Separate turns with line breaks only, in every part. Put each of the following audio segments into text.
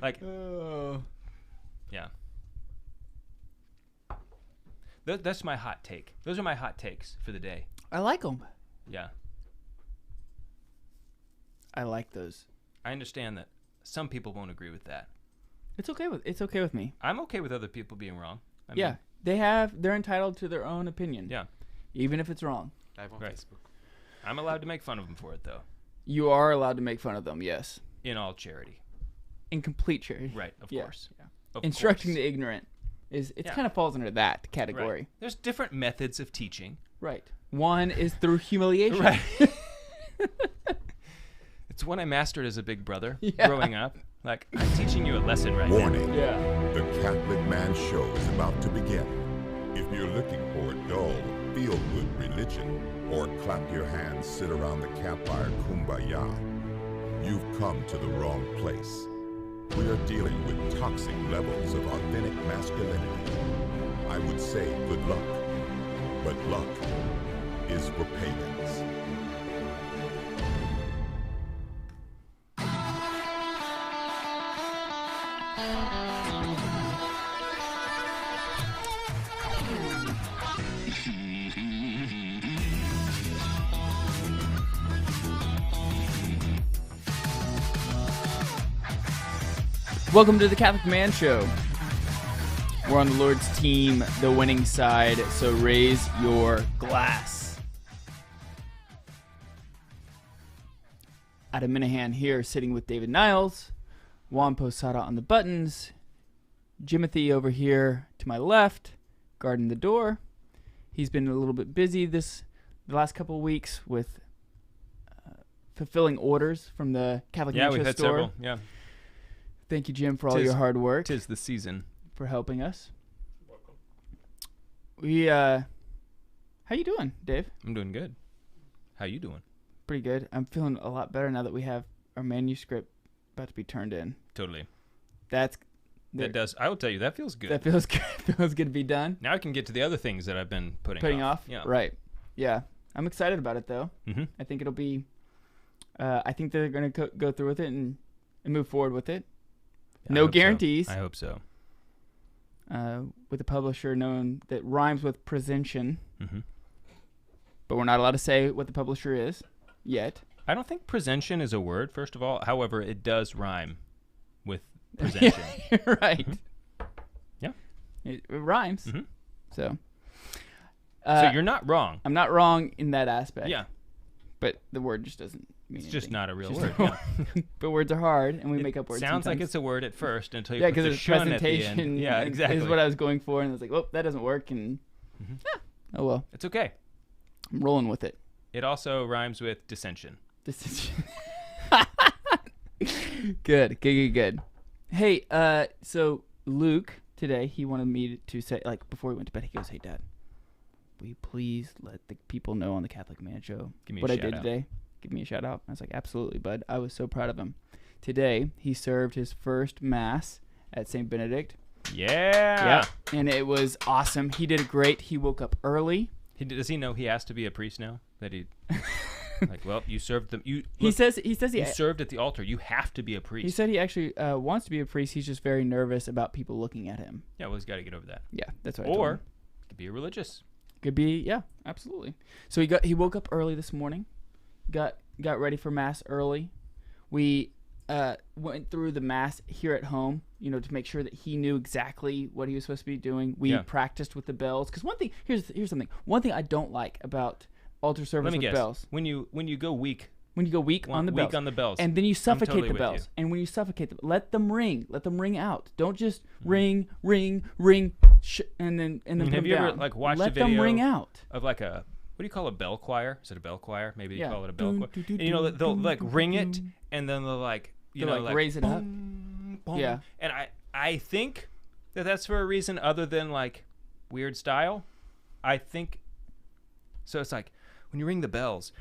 Like, yeah. That's my hot take. Those are my hot takes for the day.
I like them.
Yeah.
I like those.
I understand that some people won't agree with that.
It's okay with me.
I'm okay with other people being wrong. I
yeah.
mean,
They're entitled to their own opinion.
Yeah.
Even if it's wrong.
Live on Facebook.
I'm allowed to make fun of them for it, though.
You are allowed to make fun of them, yes.
In all charity.
In complete charity.
Right, of course.
Yeah.
Of
Instructing
course.
the ignorant kind of falls under that category.
Right. There's different methods of teaching.
Right. One is through humiliation.
Right. It's one I mastered as a big brother growing up. Like, I'm teaching you a lesson right
Warning.
now.
Yeah.
The Catholic Man Show is about to begin. If you're looking for dull, feel-good religion, or clap your hands, sit around the campfire kumbaya, you've come to the wrong place. We are dealing with toxic levels of authentic masculinity. I would say good luck, but luck is for pagans.
Welcome to the Catholic Man Show. We're on the Lord's team, the winning side, so raise your glass. Adam Minahan here, sitting with David Niles, Juan Posada on the buttons, Jimothy over here to my left, guarding the door. He's been a little bit busy the last couple of weeks with fulfilling orders from the Catholic Man Show
we've had
store.
several. Yeah.
Thank you, Jim, for all your hard work.
'Tis the season.
For helping us. Welcome. How you doing, Dave?
I'm doing good. How you doing?
Pretty good. I'm feeling a lot better now that we have our manuscript about to be turned in.
Totally.
That
does. I will tell you, that feels good.
That feels good. Feels good to be done.
Now I can get to the other things that I've been putting
off.
Yeah.
Right. Yeah. I'm excited about it though.
Mm-hmm.
I think it'll be. I think they're going to go through with it and move forward with it. No guarantees.
So. I hope so.
With a publisher known that rhymes with presension.
Mm-hmm.
But we're not allowed to say what the publisher is yet.
I don't think presension is a word, first of all. However, it does rhyme with presension.
Right.
Mm-hmm. Yeah.
It rhymes.
Mm-hmm.
So
you're not wrong.
I'm not wrong in that aspect.
Yeah.
But the word just doesn't mean
It's just
anything.
not a real word. Yeah.
But words are hard, and we make up words
Sounds
sometimes.
like it's a word at first until you
yeah,
put the
because it's
shun at the end.
presentation.
Yeah, exactly.
Is what I was going for, and it's like, oh, that doesn't work, and oh well.
It's okay.
I'm rolling with it.
It also rhymes with dissension.
Good. Hey, so Luke today, he wanted me to say, like, before he went to bed, he goes, "Hey, Dad, will you please let the people know on the Catholic Man Show what I did today? Give me a shout out." I was like, "Absolutely, bud." I was so proud of him. Today, he served his first Mass at St. Benedict.
Yeah.
And it was awesome. He did great. He woke up early.
Does he know he has to be a priest now? That he, like, well, you served them. You served at the altar. You have to be a priest.
He said he actually wants to be a priest. He's just very nervous about people looking at him.
Yeah, well, he's got to get over that.
Yeah, that's what I told him.
Or he could be a religious.
Could be, yeah, absolutely. So he woke up early this morning, got ready for Mass early. We went through the Mass here at home, to make sure that he knew exactly what he was supposed to be doing. We practiced with the bells, because here's something. One thing I don't like about altar service with bells.
When you go weak.
When you go weak on the bells. And then you suffocate the bells. And when you suffocate them, let them ring. Let them ring out. Don't just ring, and then put them
have you
down.
ever watched
let
a video
them ring out.
of what do you call a bell choir? Is it a bell choir? Maybe you call it a bell choir. And they'll ring it, and then they'll
raise it up.
Boom.
Yeah.
And I think that's for a reason other than weird style. I think so. It's like when you ring the bells,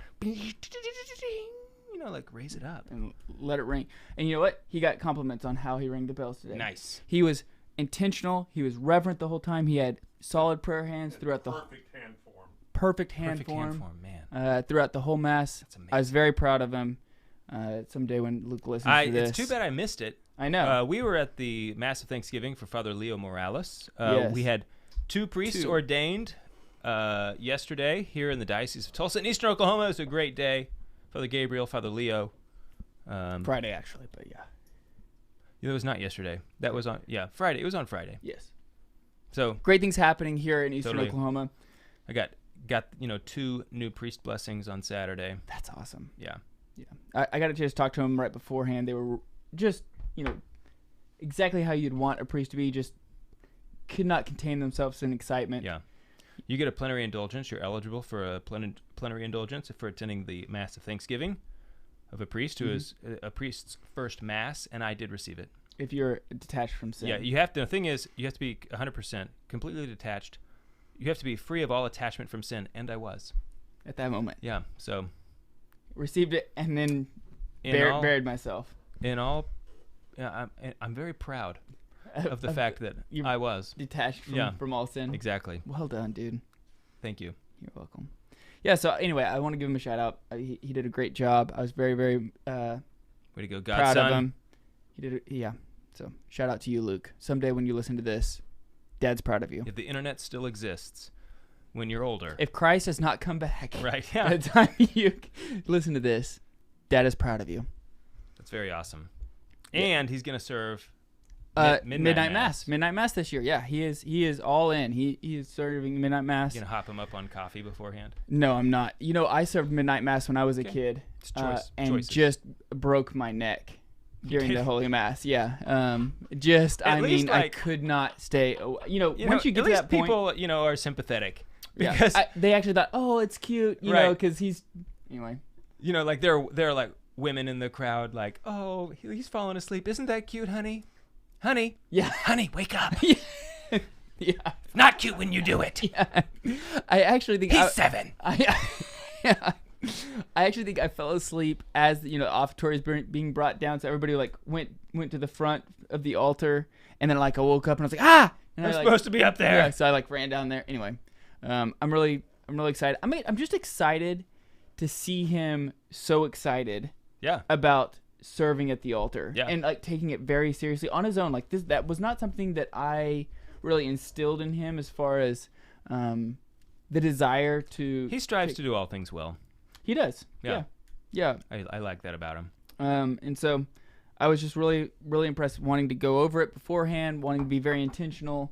raise it up
and let it ring. And you know what? He got compliments on how he rang the bells today.
Nice.
He was intentional. He was reverent the whole time. He had solid prayer hands throughout the perfect hand form,
man.
Throughout the whole Mass.
That's amazing.
I was very proud of him. someday when Luke listens to this.
It's too bad I missed it.
I know.
We were at the Mass of Thanksgiving for Father Leo Morales.
Yes.
We had 2 priests ordained yesterday here in the Diocese of Tulsa in Eastern Oklahoma. It was a great day. Father Gabriel, Father Leo.
Friday, actually, but yeah.
It was not yesterday. That was on, Friday. It was on Friday.
Yes.
So
great things happening here in Eastern
totally.
Oklahoma.
I got 2 new priest blessings on Saturday.
That's awesome.
Yeah.
I got to just talk to them right beforehand. They were just, exactly how you'd want a priest to be. Just could not contain themselves in excitement.
Yeah. You get a plenary indulgence. You're eligible for a plenary indulgence for attending the Mass of Thanksgiving of a priest who is a priest's first Mass, and I did receive it.
If you're detached from sin.
Yeah, you have to. The thing is, you have to be 100% completely detached. You have to be free of all attachment from sin, and I was.
At that moment.
Yeah, so.
Received it and then buried myself. I'm very proud of the fact that I was. Detached from all sin.
Exactly.
Well done, dude.
Thank you.
You're welcome. Yeah, so anyway, I want to give him a shout out. He did a great job. I was very, very
way to go,
proud
Godson.
of him. He did it, So shout out to you, Luke. Someday when you listen to this, Dad's proud of you.
If the internet still exists when you're older.
If Christ has not come back,
right? Yeah.
by the time you listen to this, Dad is proud of you.
That's very awesome. And he's gonna serve
midnight mass. Midnight mass this year. Yeah, he is all in. He is serving midnight mass.
You gonna hop him up on coffee beforehand?
No, I'm not. I served midnight mass when I was a kid, and
choices.
Just broke my neck during the Holy Mass. Yeah. I could not stay. Once you get to that point,
people are sympathetic
because they actually thought, oh, it's cute, because he's anyway.
Like there are like women in the crowd, like, oh, he's falling asleep. Isn't that cute, honey? Honey,
yeah,
honey, wake up.
Yeah.
It's not cute when you do it.
Yeah. I actually think
he's 7.
I actually think I fell asleep as the offertory is being brought down, so everybody went to the front of the altar, and then I woke up and I was like, ah, and
I'm supposed to be up there.
Yeah, so I ran down there. Anyway, I'm really excited. I'm just excited to see him so excited.
Yeah.
About serving at the altar.
Yeah.
And taking it very seriously on his own. That was not something that I really instilled in him as far as the desire to.
He strives to do all things well.
He does.
Yeah.
Yeah.
I like that about him.
And so I was just really, really impressed, wanting to go over it beforehand, wanting to be very intentional,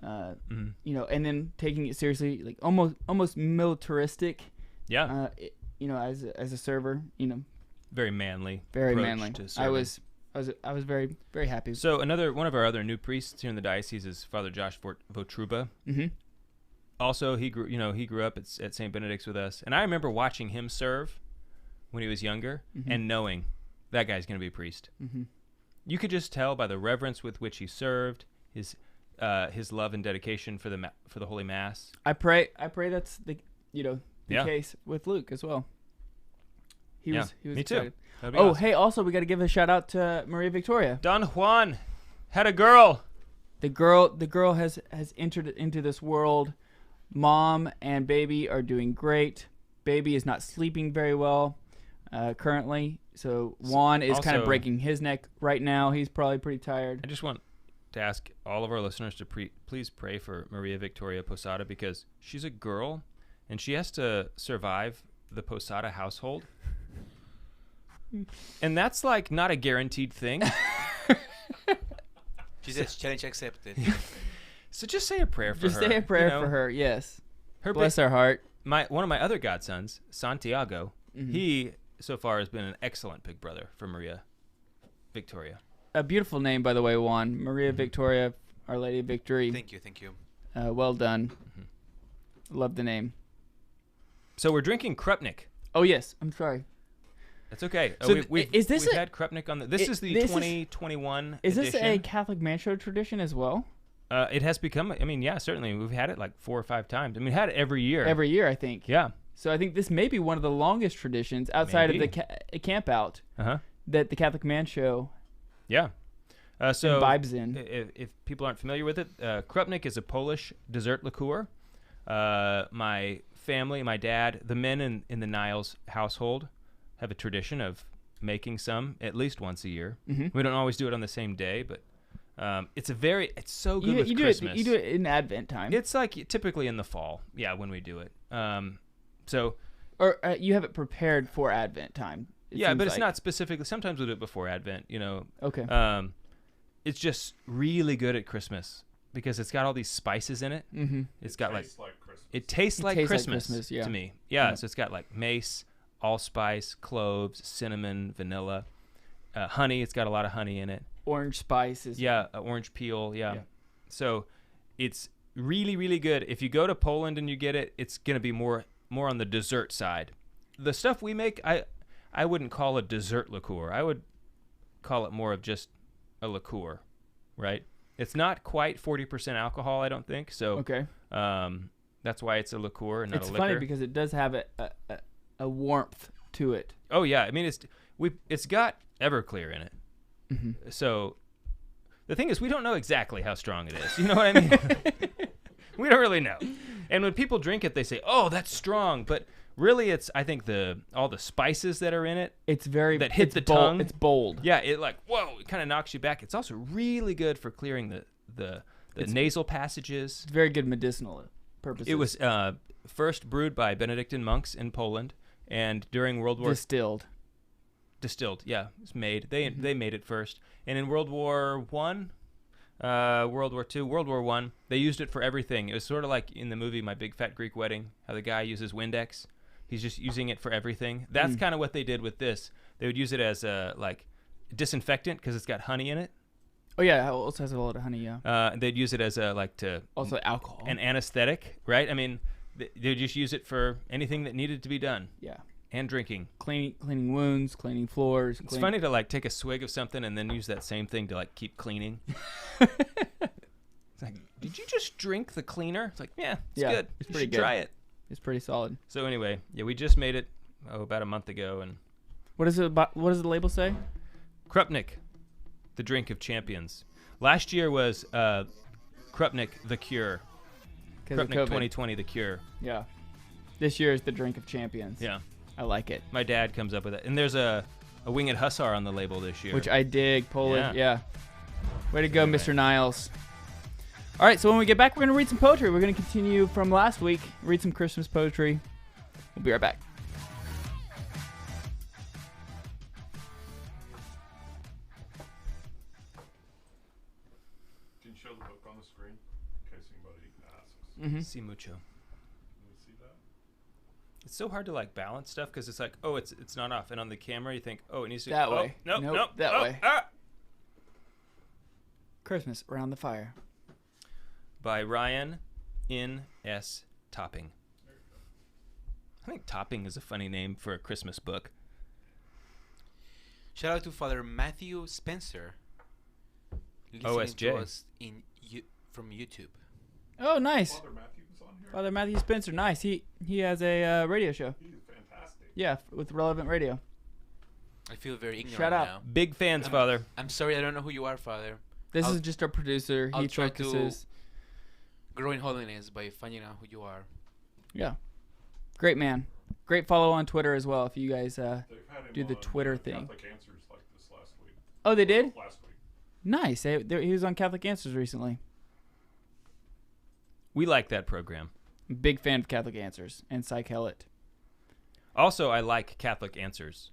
and then taking it seriously, almost militaristic.
Yeah.
As a server,
Very manly.
Very manly. I was very, very happy.
So one of our other new priests here in the diocese is Father Josh Votruba.
Mm-hmm.
Also, he grew up at St. Benedict's with us, and I remember watching him serve when he was younger, and knowing that guy's going to be a priest. Mm-hmm. You could just tell by the reverence with which he served, his love and dedication for the Holy Mass.
I pray that's the case with Luke as well. He was
me
excited.
Too.
Oh,
awesome.
Hey, also we got to give a shout out to Maria Victoria.
Don Juan had a girl.
The girl has entered into this world. Mom and baby are doing great. Baby is not sleeping very well currently. So Juan is kind of breaking his neck right now. He's probably pretty tired.
I just want to ask all of our listeners to please pray for Maria Victoria Posada, because she's a girl and she has to survive the Posada household. And that's not a guaranteed thing.
She says challenge accepted.
So just say a prayer for her.
Just say a prayer for her, yes. Bless her heart.
One of my other godsons, Santiago, he so far has been an excellent big brother for Maria Victoria.
A beautiful name, by the way, Juan. Maria Victoria, Our Lady of Victory.
Thank you.
Well done. Love the name.
So we're drinking Krupnik.
Oh, yes. I'm sorry.
That's okay.
So
we've had Krupnik on this is the 2021
Is
edition.
This a Catholic man show tradition as well?
It has become, certainly. We've had it 4 or 5 times. We had it every year.
Every year, I think.
Yeah.
So I think this may be one of the longest traditions outside of the camp out that the Catholic man show imbibes in.
If people aren't familiar with it, Krupnik is a Polish dessert liqueur. My family, my dad, the men in the Niles household have a tradition of making some at least once a year.
Mm-hmm.
We don't always do it on the same day, but it's so good with Christmas.
You do it in Advent time.
It's like typically in the fall, when we do it.
Or you have it prepared for Advent time.
But it's not specifically. Sometimes we do it before Advent,
Okay.
It's just really good at Christmas because it's got all these spices in it.
Mm-hmm.
It's got
It tastes like Christmas.
Christmas
yeah.
to me. Yeah, so it's got like mace, allspice, cloves, cinnamon, vanilla, honey. It's got a lot of honey in it.
Orange spices.
Orange peel. Yeah. So it's really, really good. If you go to Poland and you get it, it's gonna be more on the dessert side. The stuff we make, I wouldn't call a dessert liqueur. I would call it more of just a liqueur, right? It's not quite 40% alcohol, I don't think. So
Okay.
That's why it's a liqueur and not a liquor.
It's funny because it does have a warmth to it.
Oh yeah, I mean it's got Everclear in it.
Mm-hmm.
So the thing is, we don't know exactly how strong it is. You know what I mean? We don't really know. And when people drink it, they say, "Oh, that's strong," but really, it's I think all the spices that are in it.
It's very
that hit the tongue.
It's bold.
Yeah, it kind of knocks you back. It's also really good for clearing the nasal passages.
It's very good medicinal purposes.
It was first brewed by Benedictine monks in Poland, and during World War distilled. Yeah, it's made. They made it first, and in World War I, World War II, World War I, they used it for everything. It was sort of like in the movie My Big Fat Greek Wedding, how the guy uses Windex. He's just using it for everything. That's kind of what they did with this. They would use it as a disinfectant because it's got honey in it.
Oh yeah, it also has a lot of honey. Yeah.
They'd use it as
also alcohol,
an anesthetic, right? I mean, they'd just use it for anything that needed to be done.
Yeah.
And drinking.
Cleaning wounds, cleaning floors.
It's funny to take a swig of something and then use that same thing to keep cleaning. It's like, did you just drink the cleaner? It's like, it's good.
It's pretty good.
Try it.
It's pretty solid.
So anyway, we just made it about a month ago, and
what does the label say?
Krupnik, the drink of champions. Last year was Krupnik the cure. Krupnik 2020 the cure.
Yeah. This year is the drink of champions.
Yeah.
I like it.
My dad comes up with it. And there's a winged hussar on the label this year.
Which I dig. Polish. Yeah. Way to go,
Anyway.
Mr. Niles. All right, so when we get back, we're going to read some poetry. We're going to continue from last week, read some Christmas poetry. We'll be right back.
Can you show the book on the screen in case anybody asks?
Mm-hmm.
Si mucho.
Can you see that?
It's so hard to balance stuff because it's it's not off. And on the camera, you think, it needs to
That way.
Nope.
That way.
Ah!
Christmas Around the Fire.
By Ryan N. S. Topping. I think Topping is a funny name for a Christmas book.
Shout out to Father Matthew Spencer. listening
OSJ.
to us from YouTube.
Oh, nice.
Father Matthew was on here.
Father Matthew Spencer, nice. He has a radio show.
He's fantastic.
Yeah, with Relevant Radio.
I feel very ignorant
Shout out.
now.
Big fans, Father.
I'm sorry, I don't know who you are, Father.
This
I'll-
is just our producer.
I'll
He
try to-
focuses.
Grow in holiness by finding out who you are.
Yeah. Great man. Great follow on Twitter as well if you guys
They've had him
do the
on
Twitter thing.
Catholic Answers like this last week.
Oh, they did?
Last week.
Nice. He was on Catholic Answers recently.
We like that program.
Big fan of Catholic Answers and Psych Hellet.
Also, I like Catholic answers.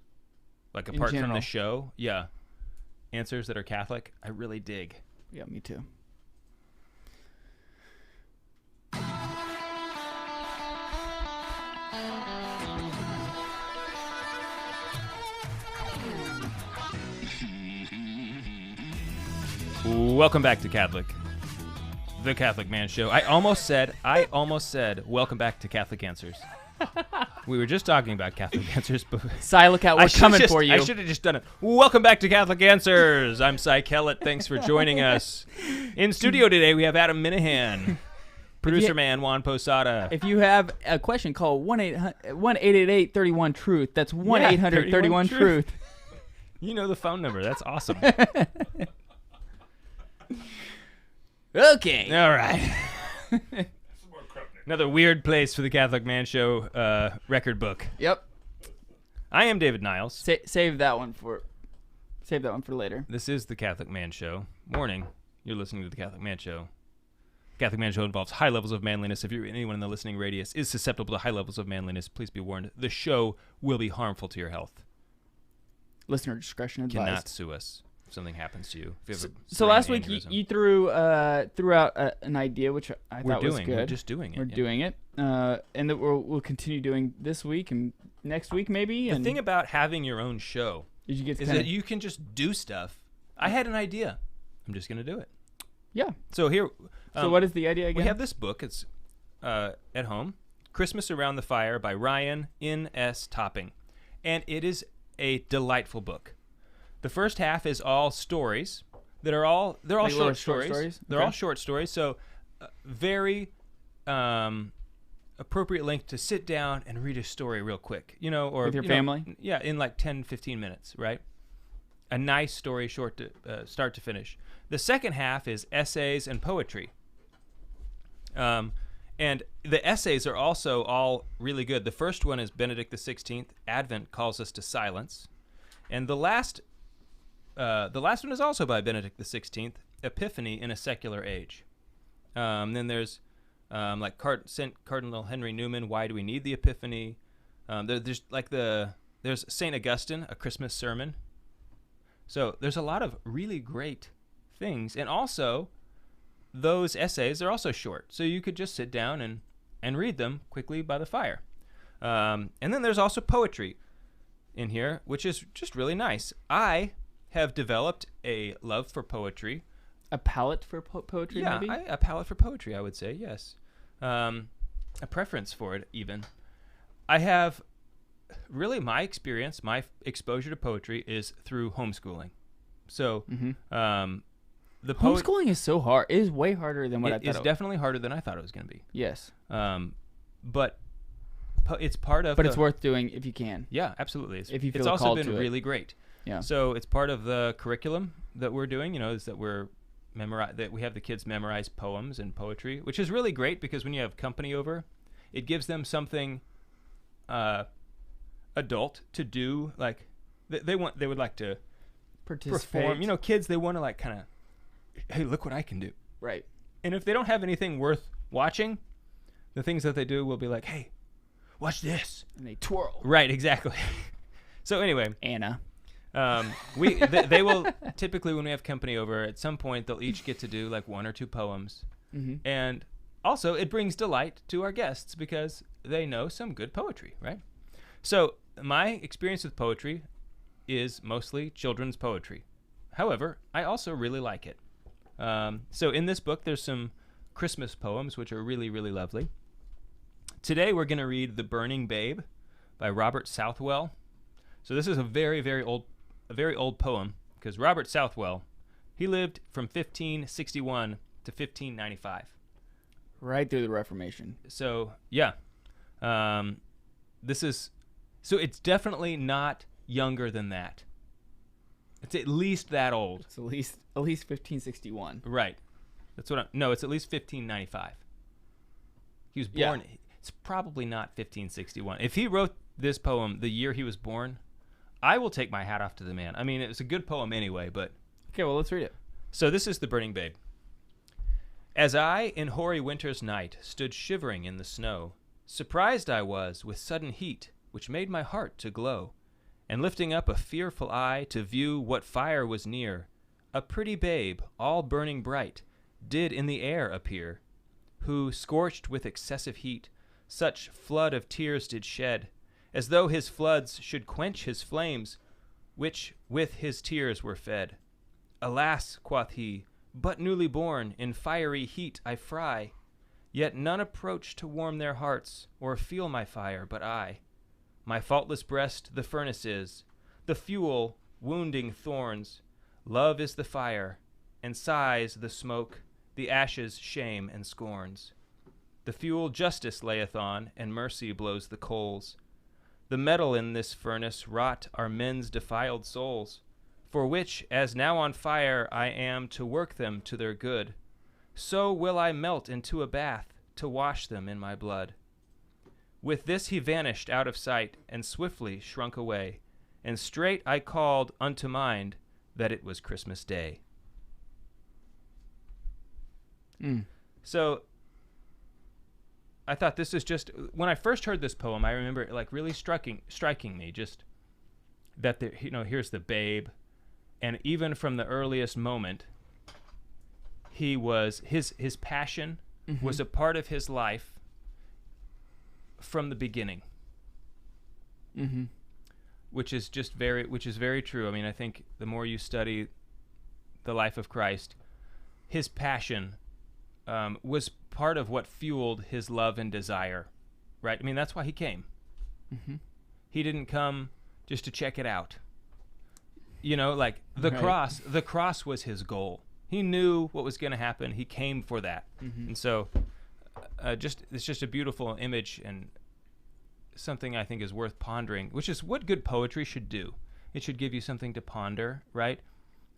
Apart from
general.
the show, answers that are Catholic, I really dig.
Yeah, me too.
Welcome back to Catholic, the Catholic Man Show. I almost said, welcome back to Catholic Answers. We were just talking about Catholic Answers, but
Silacat, we're coming for you.
I should have just done it. Welcome back to Catholic Answers. I'm Cy Kellett. Thanks for joining us. In studio today, we have Adam Minahan, producer man Juan Posada.
If you have a question, call 1-888-31-TRUTH. That's 1-800-31-TRUTH.
You know the phone number. That's awesome.
Okay.
All right.
Some more Krupnik.
Another weird place for the Catholic Man Show record book.
Yep.
I am David Niles.
Save that one for later.
This is the Catholic Man Show. Warning, you're listening to the Catholic Man Show. Catholic Man Show involves high levels of manliness. If anyone in the listening radius is susceptible to high levels of manliness, please be warned. The show will be harmful to your health.
Listener discretion advised.
Cannot sue us if something happens to you. If you have
So
brain
last week
aneurysm.
you threw out an idea which I thought was good.
We're just doing it.
We're doing it, and that we'll continue doing this week and next week maybe.
The thing about having your own show
is
that you can just do stuff. I had an idea. I'm just going to do it.
Yeah.
So here.
So what is the idea again?
We have this book. It's at home. Christmas Around the Fire by Ryan N.S. Topping. And it is a delightful book. The first half is all stories that are all short stories. They're all short stories. So very appropriate length to sit down and read a story real quick, or
with your family.
In like 10-15 minutes, right? A nice story, short to start to finish. The second half is essays and poetry. And the essays are also all really good. The first one is Benedict XVI, Advent Calls Us to Silence. And the last one is also by Benedict XVI, Epiphany in a Secular Age. Then there's like Cardinal Henry Newman, Why Do We Need the Epiphany? There's St. Augustine, A Christmas Sermon. So there's a lot of really great things. And also, those essays are also short. So you could just sit down and read them quickly by the fire. And then there's also poetry in here, which is just really nice. I have developed a love for poetry.
A palate for poetry, maybe?
Yeah, a palate for poetry, I would say, yes. A preference for it, even. I have, really my experience, my exposure to poetry is through homeschooling. So,
homeschooling is so hard. It is way harder than what I thought.
It's definitely harder than I thought it was going to be.
Yes.
But it's part of.
But it's worth doing if you can.
Yeah, absolutely.
If you feel
it's also
called
been
to
really great.
Yeah.
So it's part of the curriculum that we're doing. Is that that we have the kids memorize poems and poetry, which is really great because when you have company over, it gives them something adult to do. Like they would like to
participate.
perform. Kids, they want to like kind of, hey, look what I can do.
Right.
And if they don't have anything worth watching, the things that they do will be like, hey, watch this.
And they twirl.
Right, exactly. So anyway.
Anna.
They will typically, when we have company over, at some point they'll each get to do like one or two poems. Mm-hmm. And also it brings delight to our guests because they know some good poetry, right? So my experience with poetry is mostly children's poetry. However, I also really like it. So in this book, there's some Christmas poems, which are really, really lovely. Today, we're going to read The Burning Babe by Robert Southwell. So this is a very, very old poem because Robert Southwell, he lived from 1561 to 1595.
Right through the Reformation.
So, yeah. So it's definitely not younger than that. It's at least that old.
It's at least 1561.
Right. It's at least 1595. He was born. Yeah. It's probably not 1561. If he wrote this poem the year he was born, I will take my hat off to the man. I mean, it's a good poem anyway, but...
Okay, well, let's read it.
So this is The Burning Babe. As I, in hoary winter's night, stood shivering in the snow, surprised I was with sudden heat, which made my heart to glow. And lifting up a fearful eye to view what fire was near, a pretty babe, all burning bright, did in the air appear, who, scorched with excessive heat, such flood of tears did shed, as though his floods should quench his flames, which with his tears were fed. Alas, quoth he, but newly born, in fiery heat I fry, yet none approach to warm their hearts, or feel my fire, but I. My faultless breast the furnace is, the fuel, wounding thorns. Love is the fire, and sighs the smoke, the ashes shame and scorns. The fuel justice layeth on, and mercy blows the coals. The metal in this furnace wrought are men's defiled souls, for which, as now on fire I am to work them to their good, so will I melt into a bath to wash them in my blood. With this he vanished out of sight and swiftly shrunk away. And straight I called unto mind that it was Christmas Day. So I thought this is just, when I first heard this poem, I remember it like really striking me, just that there, here's the babe, and even from the earliest moment, he was his passion was a part of his life from the beginning, which is very true. I mean, I think the more you study the life of Christ, his passion was part of what fueled his love and desire, right? I mean, that's why he came. He didn't come just to check it out. Like the cross was his goal. He knew what was going to happen. He came for that. And so it's just a beautiful image and something I think is worth pondering, which is what good poetry should do. It should give you something to ponder, right?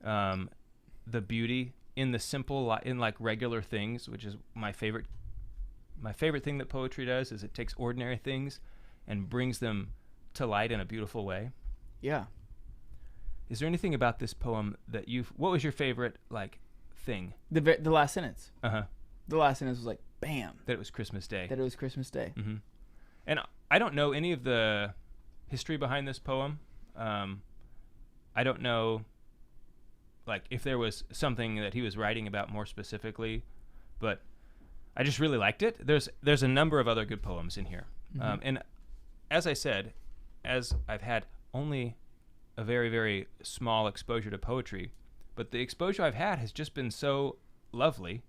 The beauty in the simple, in like regular things, which is my favorite thing that poetry does, is it takes ordinary things and brings them to light in a beautiful way.
Yeah.
Is there anything about this poem that what was your favorite like thing?
The last sentence.
The
last sentence was like, bam.
That it was Christmas Day.
That it was Christmas Day.
And I don't know any of the history behind this poem. I don't know like if there was something that he was writing about more specifically, but I just really liked it. There's a number of other good poems in here. And as I said, as I've had only a very, very small exposure to poetry, but the exposure I've had has just been so lovely.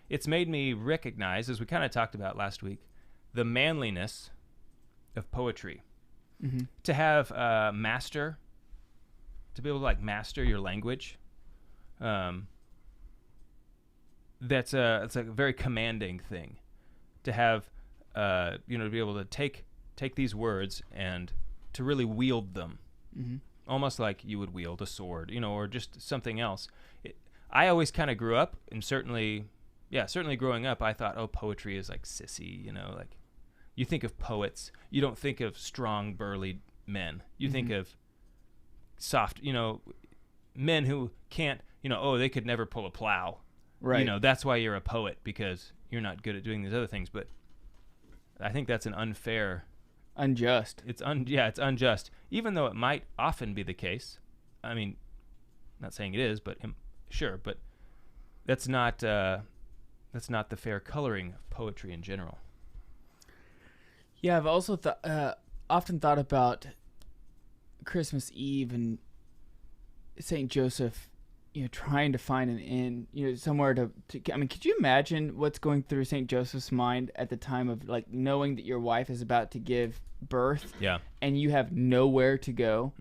It's made me recognize, as we kind of talked about last week, the manliness of poetry. To have a master, to be able to like master your language, it's a very commanding thing. To have, to be able to take these words and to really wield them, almost like you would wield a sword, or just something else. I always kind of grew up, and certainly growing up, I thought, poetry is like sissy, like you think of poets, you don't think of strong, burly men. You think of soft, men who can't, they could never pull a plow. Right. That's why you're a poet, because you're not good at doing these other things. But I think that's an unfair...
Unjust.
It's unjust. Even though it might often be the case. I mean, not saying it is, but sure. But that's not the fair coloring of poetry in general.
Yeah, I've also often thought about Christmas Eve and Saint Joseph, trying to find an inn, somewhere to. I mean, could you imagine what's going through Saint Joseph's mind at the time of like knowing that your wife is about to give birth, and you have nowhere to go,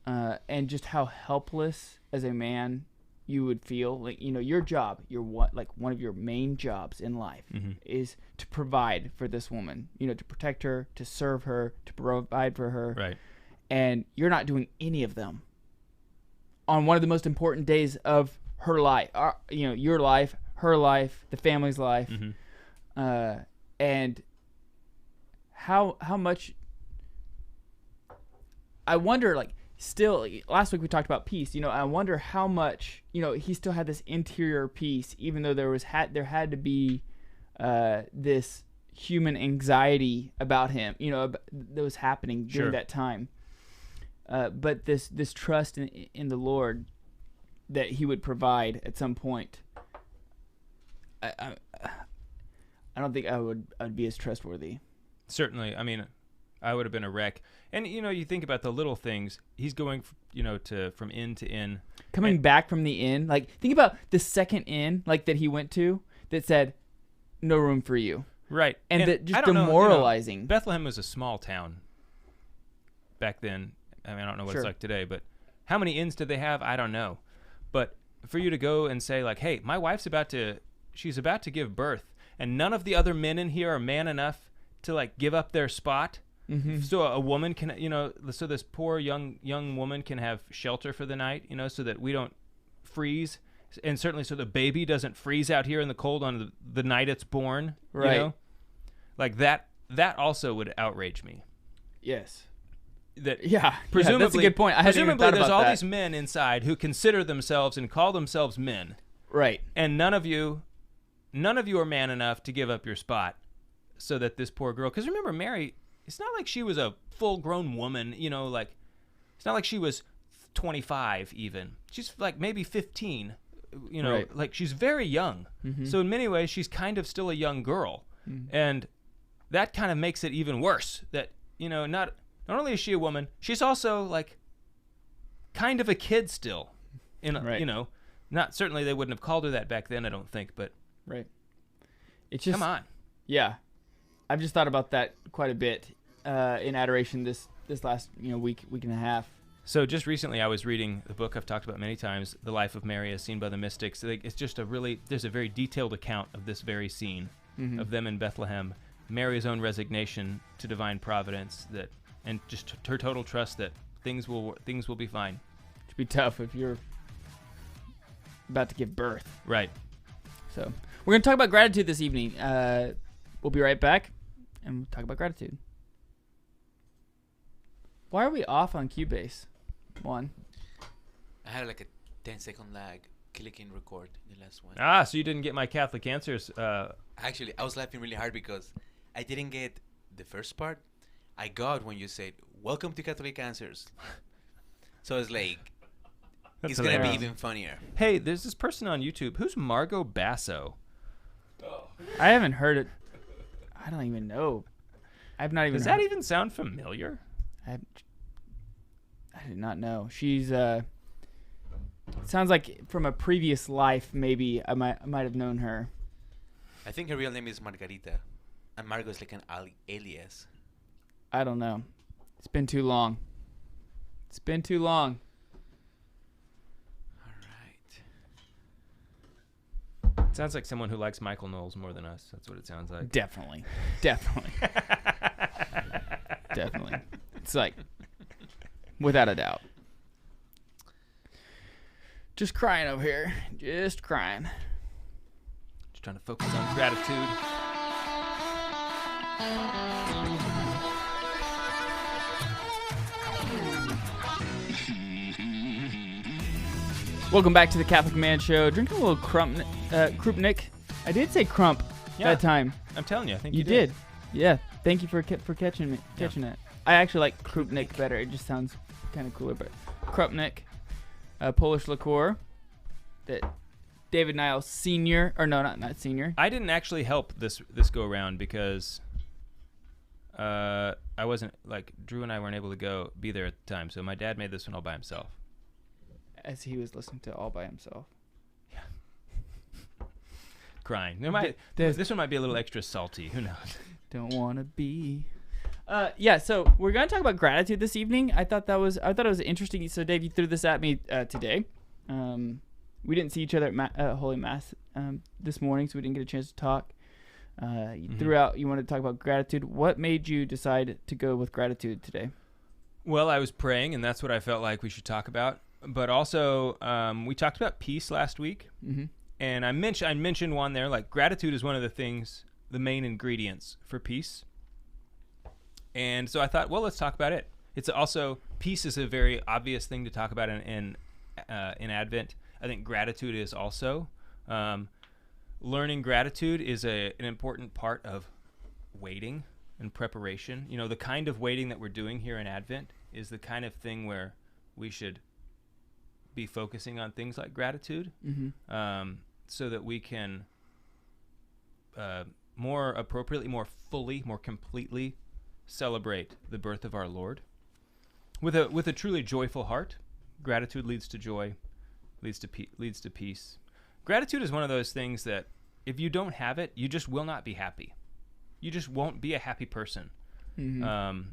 and just how helpless as a man you would feel? Like, your job, one of your main jobs in life is to provide for this woman, to protect her, to serve her, to provide for her,
right?
And you're not doing any of them on one of the most important days of her life, your life, her life, the family's life, and how much. I wonder, like, still, last week we talked about peace. I wonder how much, he still had this interior peace, even though there had to be this human anxiety about him, that was happening during that time. But this trust in the Lord that he would provide at some point. I don't think I'd be as trustworthy.
Certainly. I mean, I would have been a wreck. And, you think about the little things. He's going, from inn to inn.
Coming back from the inn. Like, think about the second inn, like, that he went to that said, no room for you.
Right.
And that just demoralizing.
Bethlehem was a small town back then. I mean, I don't know what it's like today, but how many inns did they have? I don't know. But for you to go and say, like, hey, my wife's she's about to give birth, and none of the other men in here are man enough to, like, give up their spot. So a woman can, so this poor young woman can have shelter for the night, so that we don't freeze, and certainly so the baby doesn't freeze out here in the cold on the night it's born,
right?
Like that that also would outrage me.
Yes.
That
Presumably, that's a good point. I hadn't even thought
there's
about
all
that.
these men inside who consider themselves and call themselves men,
Right.
and none of you are man enough to give up your spot, so that this poor girl. Because remember, Mary, it's not like she was a full-grown woman. Like it's not like she was 25 even. She's like maybe 15.
Right.
Like she's very young.
Mm-hmm.
So in many ways, she's kind of still a young girl, and that kind of makes it even worse. That not only is she a woman, she's also like kind of a kid still.
Right.
Not certainly they wouldn't have called her that back then, I don't think, but
Right. It's just
come on.
Yeah. I've just thought about that quite a bit in adoration this last week and a half.
So just recently I was reading the book I've talked about many times, The Life of Mary as Seen by the Mystics. It's just there's a very detailed account of this very scene of them in Bethlehem, Mary's own resignation to divine providence, and just her total trust that things will be fine.
It'd be tough if you're about to give birth.
Right.
So we're going to talk about gratitude this evening. We'll be right back and we'll talk about gratitude. Why are we off on Cubase? One.
I had like a 10-second lag clicking record in the last one.
So you didn't get my Catholic Answers.
Actually, I was laughing really hard because I didn't get the first part. I got when you said, "Welcome to Catholic Answers." So it's like, it's going to be even funnier.
Hey, there's this person on YouTube. Who's Margot Basso?
I haven't heard it. I don't even know. I've not even
Does that even sound familiar?
I did not know. She's sounds like from a previous life. Maybe I might have known her.
I think her real name is Margarita, and Margot is like an alias.
I don't know. It's been too long.
All right.
Sounds like someone who likes Michael Knowles more than us. That's what it sounds like.
Definitely. It's like, without a doubt. Just crying over here. Just crying.
Just trying to focus on gratitude.
Welcome back to the Catholic Man Show. Drinking a little Krupnik. I did say crump that time.
I'm telling you, I think
You did. Yeah. Thank you for catching it. I actually like Krupnik better. It just sounds kind of cooler. But Krupnik, Polish liqueur that David Niles Sr. or no, not Senior.
I didn't actually help this go around because I wasn't like Drew and I weren't able to be there at the time. So my dad made this one all by himself.
As he was listening to all by himself.
Yeah. Crying. This one might be a little extra salty. Who knows?
Don't want to be. Yeah, so we're going to talk about gratitude this evening. I thought it was interesting. So Dave, you threw this at me today. We didn't see each other at Holy Mass this morning, so we didn't get a chance to talk. You threw out you wanted to talk about gratitude. What made you decide to go with gratitude today?
Well, I was praying, and that's what I felt like we should talk about. But also, we talked about peace last week, and I mentioned one there. Like gratitude is one of the main ingredients for peace. And so I thought, well, let's talk about it. It's also peace is a very obvious thing to talk about in Advent. I think gratitude is also. Learning gratitude is an important part of waiting and preparation. The kind of waiting that we're doing here in Advent is the kind of thing where we should be focusing on things like gratitude, so that we can more appropriately, more fully, more completely celebrate the birth of our Lord with a truly joyful heart. Gratitude leads to joy, leads to peace. Gratitude is one of those things that if you don't have it, you just will not be happy. You just won't be a happy person. And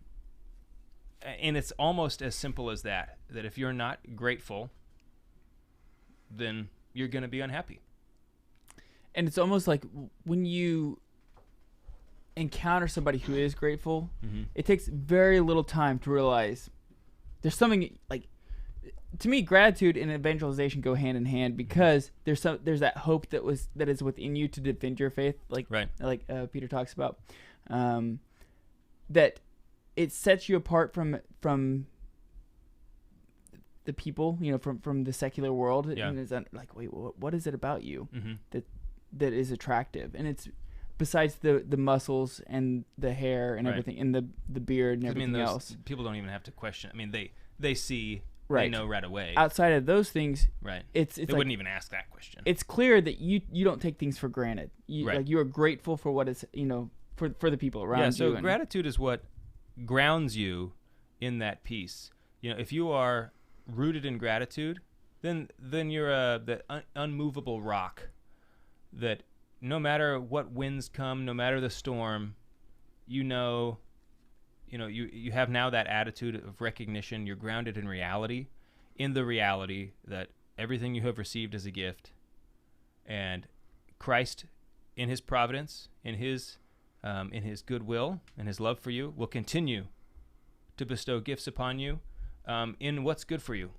it's almost as simple as that if you're not grateful, then you're going to be unhappy.
And it's almost like when you encounter somebody who is grateful, it takes very little time to realize there's something like, to me, gratitude and evangelization go hand in hand because there's that hope that is within you to defend your faith, like Peter talks about. that it sets you apart from the people, from the secular world.
Yeah.
And it's like, wait, what is it about you
Mm-hmm.
that is attractive? And it's besides the muscles and the hair and
Right.
everything and the beard and everything else.
People don't even have to question. I mean, they see,
Right.
they know right away.
Outside of those things,
Right.
it's
They
like,
wouldn't even ask that question.
it's clear that you don't take things for granted.
Right.
Like you are grateful for what is, for the people around you.
Yeah, so
and-
gratitude is what grounds you in that peace. If you are rooted in gratitude, then you're the unmovable rock that no matter what winds come, no matter the storm, you have now that attitude of recognition. You're grounded in reality, in the reality that everything you have received is a gift, and Christ, in his providence, in his goodwill and his love for you, will continue to bestow gifts upon you in what's good for you.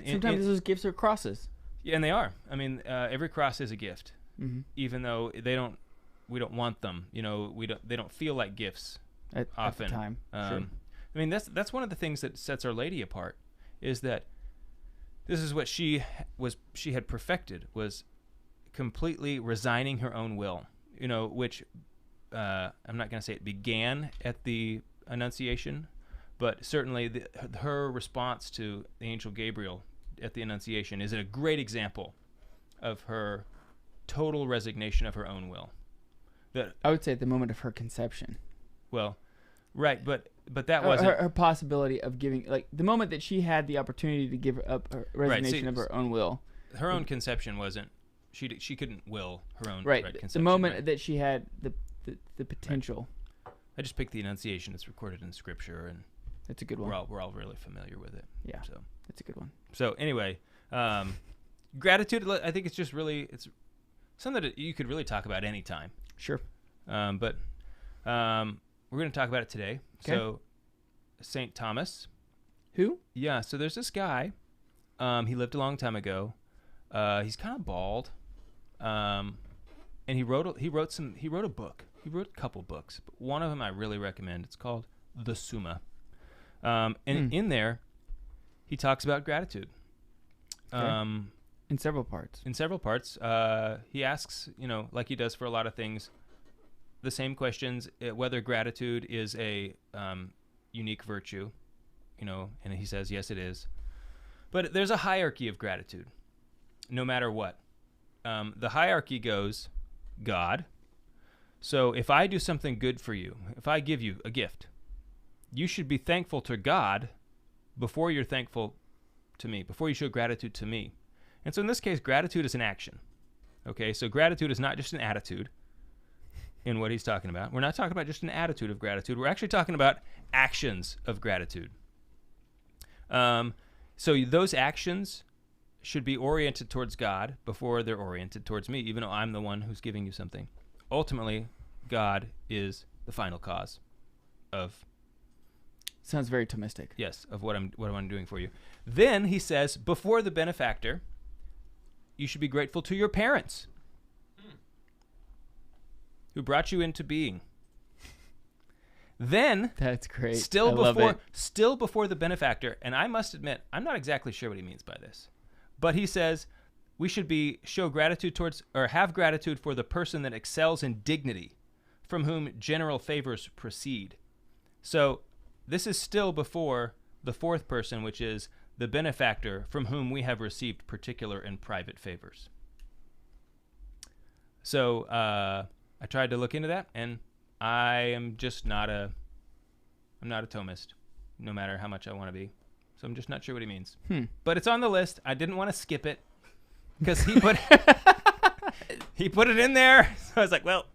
Sometimes those gifts are crosses.
Yeah, and they are. I mean, every cross is a gift,
Mm-hmm.
even though we don't want them. They don't feel like gifts often.
At the time. Sure.
I mean, that's one of the things that sets Our Lady apart, is that this is what she had perfected, was completely resigning her own will. Which I'm not going to say it began at the Annunciation, but certainly her response to the angel Gabriel at the Annunciation is a great example of her total resignation of her own will.
I would say at the moment of her conception.
Well, right, but that
Her-
wasn't
her possibility of giving, like the moment that she had the opportunity to give up her resignation of her own will.
her own conception. Wasn't she couldn't will her own
Right.
conception.
The moment
right.
that she had the potential.
I just picked the Annunciation. It's recorded in Scripture, and
That's a good one.
we're all really familiar with it.
Yeah.
So
That's a good one.
anyway, gratitude. I think it's just really something that you could really talk about anytime.
Sure.
But we're going to talk about it today.
Okay.
So St. Thomas.
Who?
Yeah. So there's this guy. He lived a long time ago. He's kind of bald. And he wrote a book. He wrote a couple books, but one of them I really recommend. It's called The Summa. And in there, he talks about gratitude.
Okay. In several parts.
In several parts. He asks, like he does for a lot of things, the same questions, whether gratitude is a unique virtue, and he says, yes, it is. But there's a hierarchy of gratitude, no matter what. The hierarchy goes, God. So if I do something good for you, if I give you a gift, you should be thankful to God before you're thankful to me, before you show gratitude to me. And so in this case, gratitude is an action. Okay, so gratitude is not just an attitude in what he's talking about. We're not talking about just an attitude of gratitude. We're actually talking about actions of gratitude. So those actions should be oriented towards God before they're oriented towards me, even though I'm the one who's giving you something. Ultimately, God is the final cause of
Sounds very Thomistic.
Yes, of what I'm doing for you. Then he says, before the benefactor, you should be grateful to your parents who brought you into being. Then
That's great.
still
I love it.
before the benefactor, and I must admit, I'm not exactly sure what he means by this, but he says we should show gratitude towards, or have gratitude for the person that excels in dignity, from whom general favors proceed. So this is still before the fourth person, which is the benefactor, from whom we have received particular and private favors. So I tried to look into that, and I'm not a Thomist, no matter how much I want to be. So I'm just not sure what he means. But it's on the list. I didn't want to skip it because he put it in there. So I was like, well,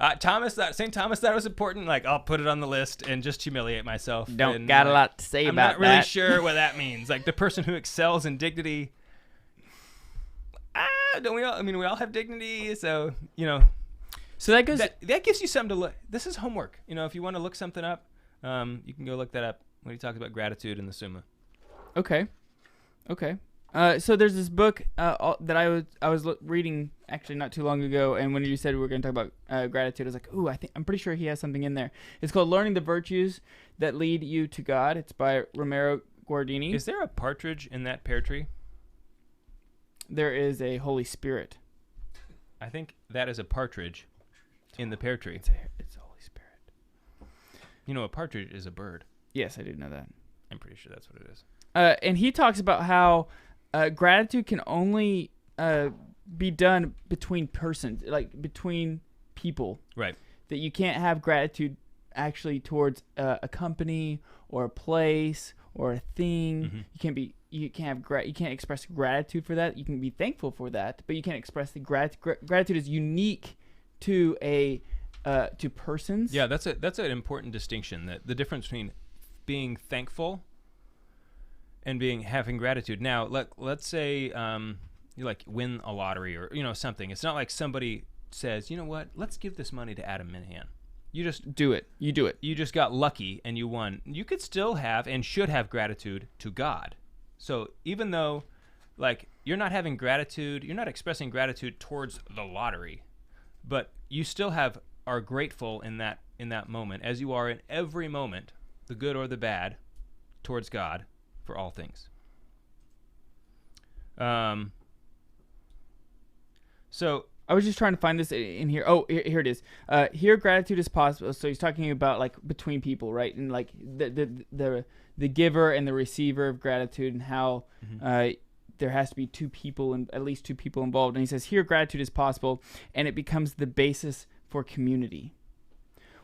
St. Thomas thought it was important. Like, I'll put it on the list and just humiliate myself.
Don't
and,
got a lot to say
I'm
about
not really
that.
sure what that means. Like the person who excels in dignity. Don't we all? I mean, we all have dignity. So
So that goes.
that gives you something to look. This is homework. If you want to look something up, you can go look that up when he talks about gratitude in the Summa.
Okay. So there's this book that I was reading actually not too long ago, and when you said we were going to talk about gratitude, I was like, ooh, I'm pretty sure he has something in there. It's called Learning the Virtues That Lead You to God. It's by Romero Guardini.
Is there a partridge in that pear tree?
There is a Holy Spirit.
I think that is a partridge in the pear tree.
It's a Holy Spirit.
You know, a partridge is a bird.
Yes, I did know that.
I'm pretty sure that's what it is.
And he talks about how gratitude can only be done between persons, like between people.
Right.
That you can't have gratitude actually towards a company or a place or a thing.
Mm-hmm.
You can't express gratitude for that. You can be thankful for that, but you can't express the gratitude is unique to to persons.
Yeah, that's an important distinction. That the difference between being thankful and having gratitude. Now, let's say you like win a lottery or something. It's not like somebody says, you know what, let's give this money to Adam Minahan. You just
do it. You do it.
You just got lucky and you won. You could still have and should have gratitude to God. So even though, like, you're not having gratitude, you're not expressing gratitude towards the lottery, but you still are grateful in that moment, as you are in every moment, the good or the bad, towards God for all things. So
I was just trying to find this in here. Oh, here it is. Here gratitude is possible. So he's talking about like between people, right? And like the giver and the receiver of gratitude, and how there has to be at least two people involved. And he says here gratitude is possible, and it becomes the basis for community,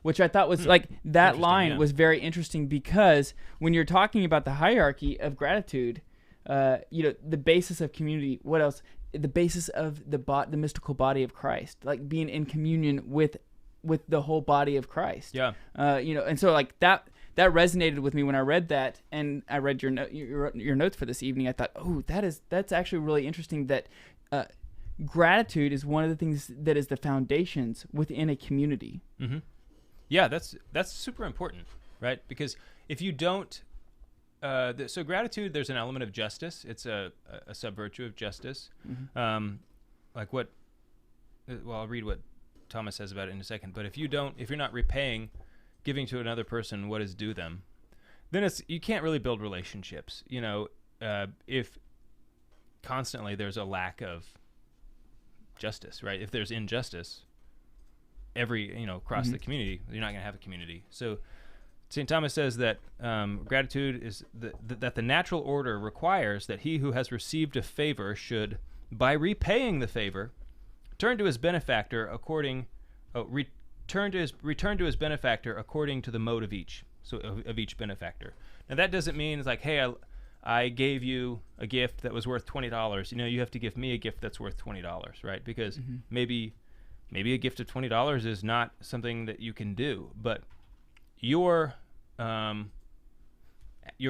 which I thought was like that line was very interesting, because when you're talking about the hierarchy of gratitude, the basis of community. What else? The basis of the mystical body of Christ, like being in communion with the whole body of Christ.
Yeah.
And so like that resonated with me when I read that, and I read your notes for this evening. I thought, oh, that's actually really interesting. That gratitude is one of the things that is the foundations within a community.
Mm-hmm. Yeah, that's super important, right? Because if you don't, so gratitude, there's an element of justice. It's a sub-virtue of justice. Mm-hmm. I'll read what Thomas says about it in a second. But if you're not repaying, giving to another person what is due them, then you can't really build relationships. If constantly there's a lack of justice, right? If there's injustice, across the community, you're not going to have a community. So St. Thomas says that gratitude is that the natural order requires that he who has received a favor should, by repaying the favor, return to his benefactor according to the mode of each. So of each benefactor. Now that doesn't mean it's like, hey, I gave you a gift that was worth $20. You have to give me a gift that's worth $20, right? Because maybe a gift of $20 is not something that you can do, but your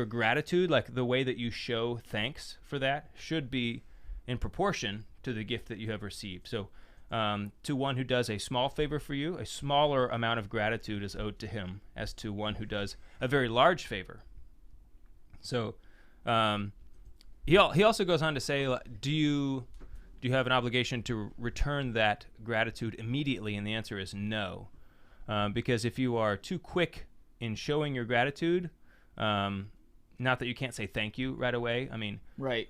gratitude, like the way that you show thanks for that, should be in proportion to the gift that you have received. So to one who does a small favor for you, a smaller amount of gratitude is owed to him as to one who does a very large favor. So he also goes on to say, do you have an obligation to return that gratitude immediately? And the answer is no, because if you are too quick in showing your gratitude, not that you can't say thank you right away. I mean,
right.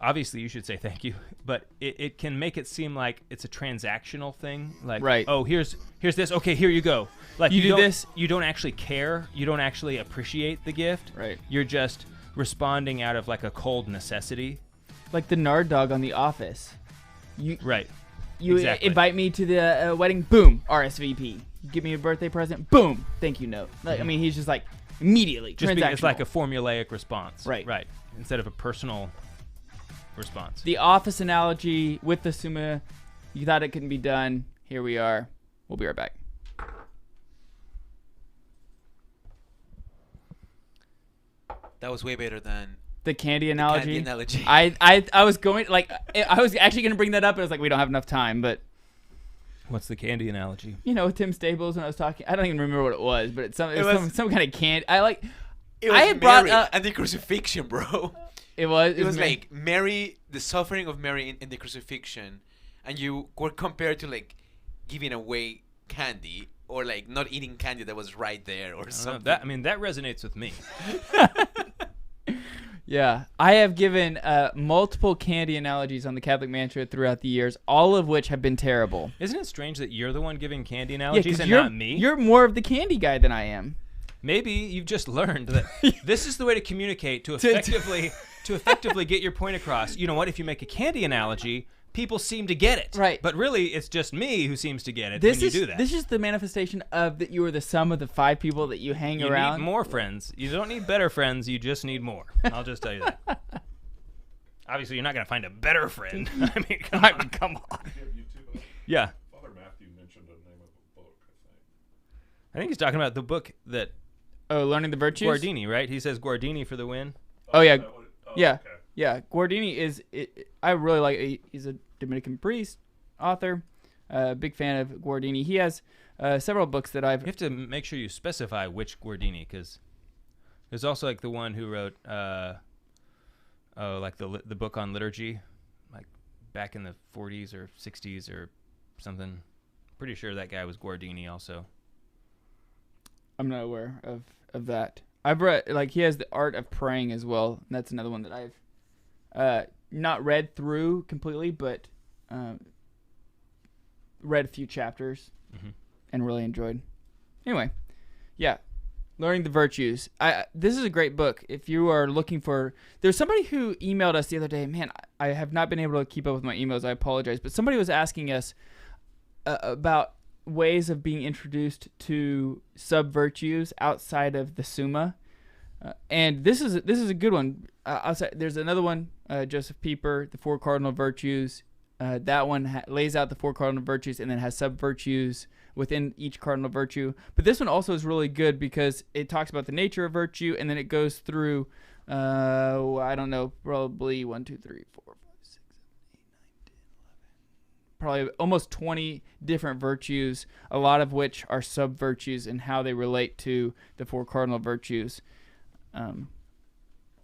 Obviously you should say thank you, but it can make it seem like it's a transactional thing. Like,
right.
Oh, here's this. Okay, here you go. Like
you do this.
You don't actually care. You don't actually appreciate the gift.
Right.
You're just responding out of like a cold necessity.
Like the Nard dog on The Office.
Right.
You
exactly.
Invite me to the wedding. Boom. RSVP. Give me a birthday present. Boom. Thank you note. Like, I mean, he's just like immediately transactional.
It's like a formulaic response.
Right.
Right. Instead of a personal response.
The Office analogy with the Summa. You thought it couldn't be done. Here we are. We'll be right back.
That was way better than
the candy analogy.
I
was going I was actually going to bring that up, and I was like, we don't have enough time. But
what's the candy analogy?
With Tim Staples when I was talking. I don't even remember what it was, but it was some kind of candy.
It was
I had brought up
and the crucifixion, bro.
It was.
It was like Mary, the suffering of Mary in the crucifixion, and you were compared to like giving away candy or like not eating candy that was right there or something.
That resonates with me.
Yeah, I have given multiple candy analogies on the Catholic Mantra throughout the years, all of which have been terrible.
Isn't it strange that you're the one giving candy analogies and
you're,
not me?
You're more of the candy guy than I am.
Maybe you've just learned that this is the way to communicate to effectively get your point across. You know what? If you make a candy analogy, people seem to get it.
Right.
But really, it's just me who seems to get it when you do that.
This is the manifestation of that you are the sum of the 5 people that you hang around.
You need more friends. You don't need better friends. You just need more. I'll just tell you that. Obviously, you're not going to find a better friend. I mean, come on.
Do you have YouTube?
Yeah.
Father Matthew mentioned the name of a book, I think.
I think he's talking about the book that
Oh, Learning the Virtues?
Guardini, right? He says Guardini for the win.
Oh, yeah.
Is that what
Yeah.
Okay.
Yeah, Guardini is. I really like. He's a Dominican priest, author. Big fan of Guardini. He has several books that I've.
You have to make sure you specify which Guardini, because there's also like the one who wrote, like the book on liturgy, like back in the 40s or 60s or something. Pretty sure that guy was Guardini also.
I'm not aware of that. I've read he has the Art of Praying as well. And that's another one that I've not read through completely, but read a few chapters and really enjoyed. Anyway, yeah, Learning the Virtues. This is a great book if you are looking for. There's somebody who emailed us the other day. Man, I have not been able to keep up with my emails. I apologize, but somebody was asking us about ways of being introduced to sub-virtues outside of the Summa. And this is a good one. There's another one, Joseph Pieper, the 4 Cardinal Virtues. That one lays out the 4 cardinal virtues and then has sub-virtues within each cardinal virtue. But this one also is really good because it talks about the nature of virtue, and then it goes through, I don't know, probably 1, 2, 3, 4, 5, 6, 7, 8, 9, 10, 11, probably almost 20 different virtues, a lot of which are sub-virtues and how they relate to the 4 cardinal virtues.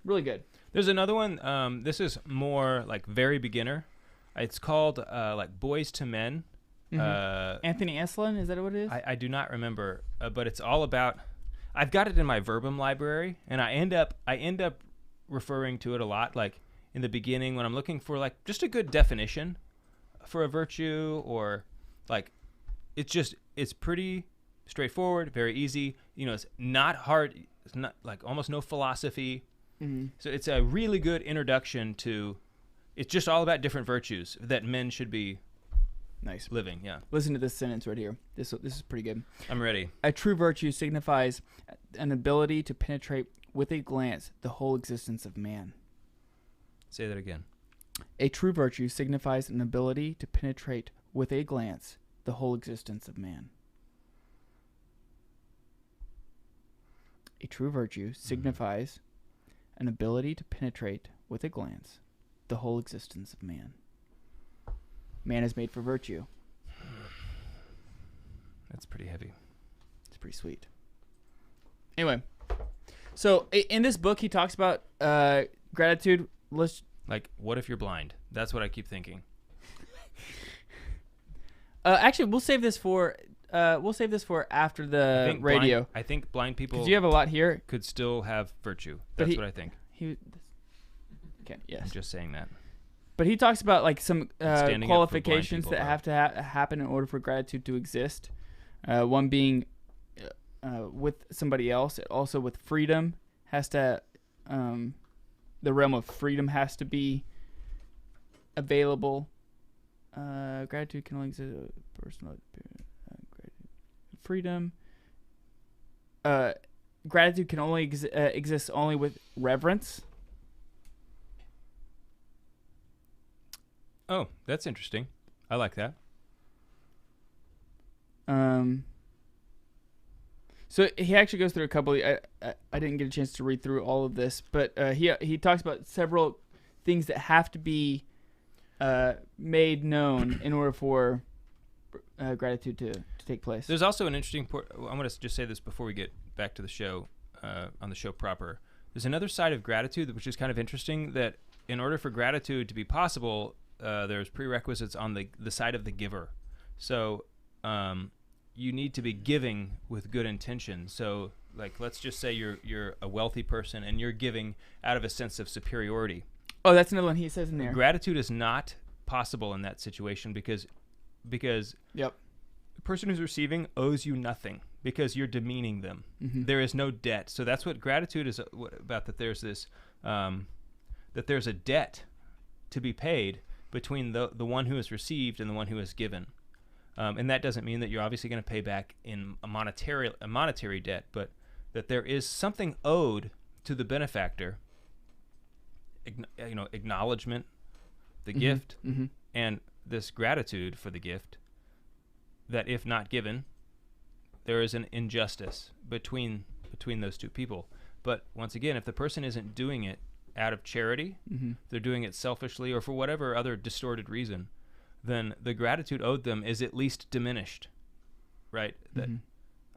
Really good.
There's another one. This is more like very beginner. It's called like Boys to Men.
Anthony Eslin, is that what it is?
I do not remember, but it's all about. I've got it in my verbum library, and I end up referring to it a lot. Like in the beginning, when I'm looking for like just a good definition for a virtue, or like it's pretty straightforward, very easy. You know, it's not hard. It's not like almost no philosophy. So it's a really good introduction to. It's just all about different virtues that men should be living. Yeah.
Listen to this sentence right here. This is pretty good.
I'm ready.
A true virtue signifies an ability to penetrate with a glance the whole existence of man.
Say that again.
A true virtue signifies an ability to penetrate with a glance the whole existence of man. A true virtue signifies an ability to penetrate with a glance the whole existence of man. Man is made for virtue.
That's pretty heavy.
It's pretty sweet. Anyway, so in this book, he talks about gratitude.
Like, what if you're blind? That's what I keep thinking.
Actually, we'll save this for after the radio.
I think blind people.
Because you have a lot here.
Could still have virtue. That's what I think.
Okay. Yes.
I'm just saying that.
But he talks about like some qualifications
people,
that have to happen in order for gratitude to exist. One being with somebody else. Also with freedom has to. The realm of freedom has to be available. Gratitude can only exist personal freedom. Gratitude can only exist only with reverence.
Oh, that's interesting. I like that.
So he actually goes through a couple. I didn't get a chance to read through all of this, but he talks about several things that have to be made known in order for gratitude to take place.
There's also an interesting I'm going to just say this before we get back to the show, on the show proper. there's another side of gratitude which is kind of interesting, that in order for gratitude to be possible, there's prerequisites on the side of the giver. So you need to be giving with good intention. So like, let's just say you're a wealthy person and you're giving out of a sense of superiority.
Oh, that's another one he says in there.
Gratitude is not possible in that situation because
Yep.
the person who's receiving owes you nothing because you're demeaning them.
Mm-hmm.
There is no debt. So that's what gratitude is about, that there's this that there's a debt to be paid between the one who has received and the one who has given. And that doesn't mean that you're obviously going to pay back in a monetary debt, but that there is something owed to the benefactor, acknowledgement, the gift, and this gratitude for the gift, that if not given, there is an injustice between those two people. But once again, if the person isn't doing it out of charity, they're doing it selfishly or for whatever other distorted reason, then the gratitude owed them is at least diminished, right? That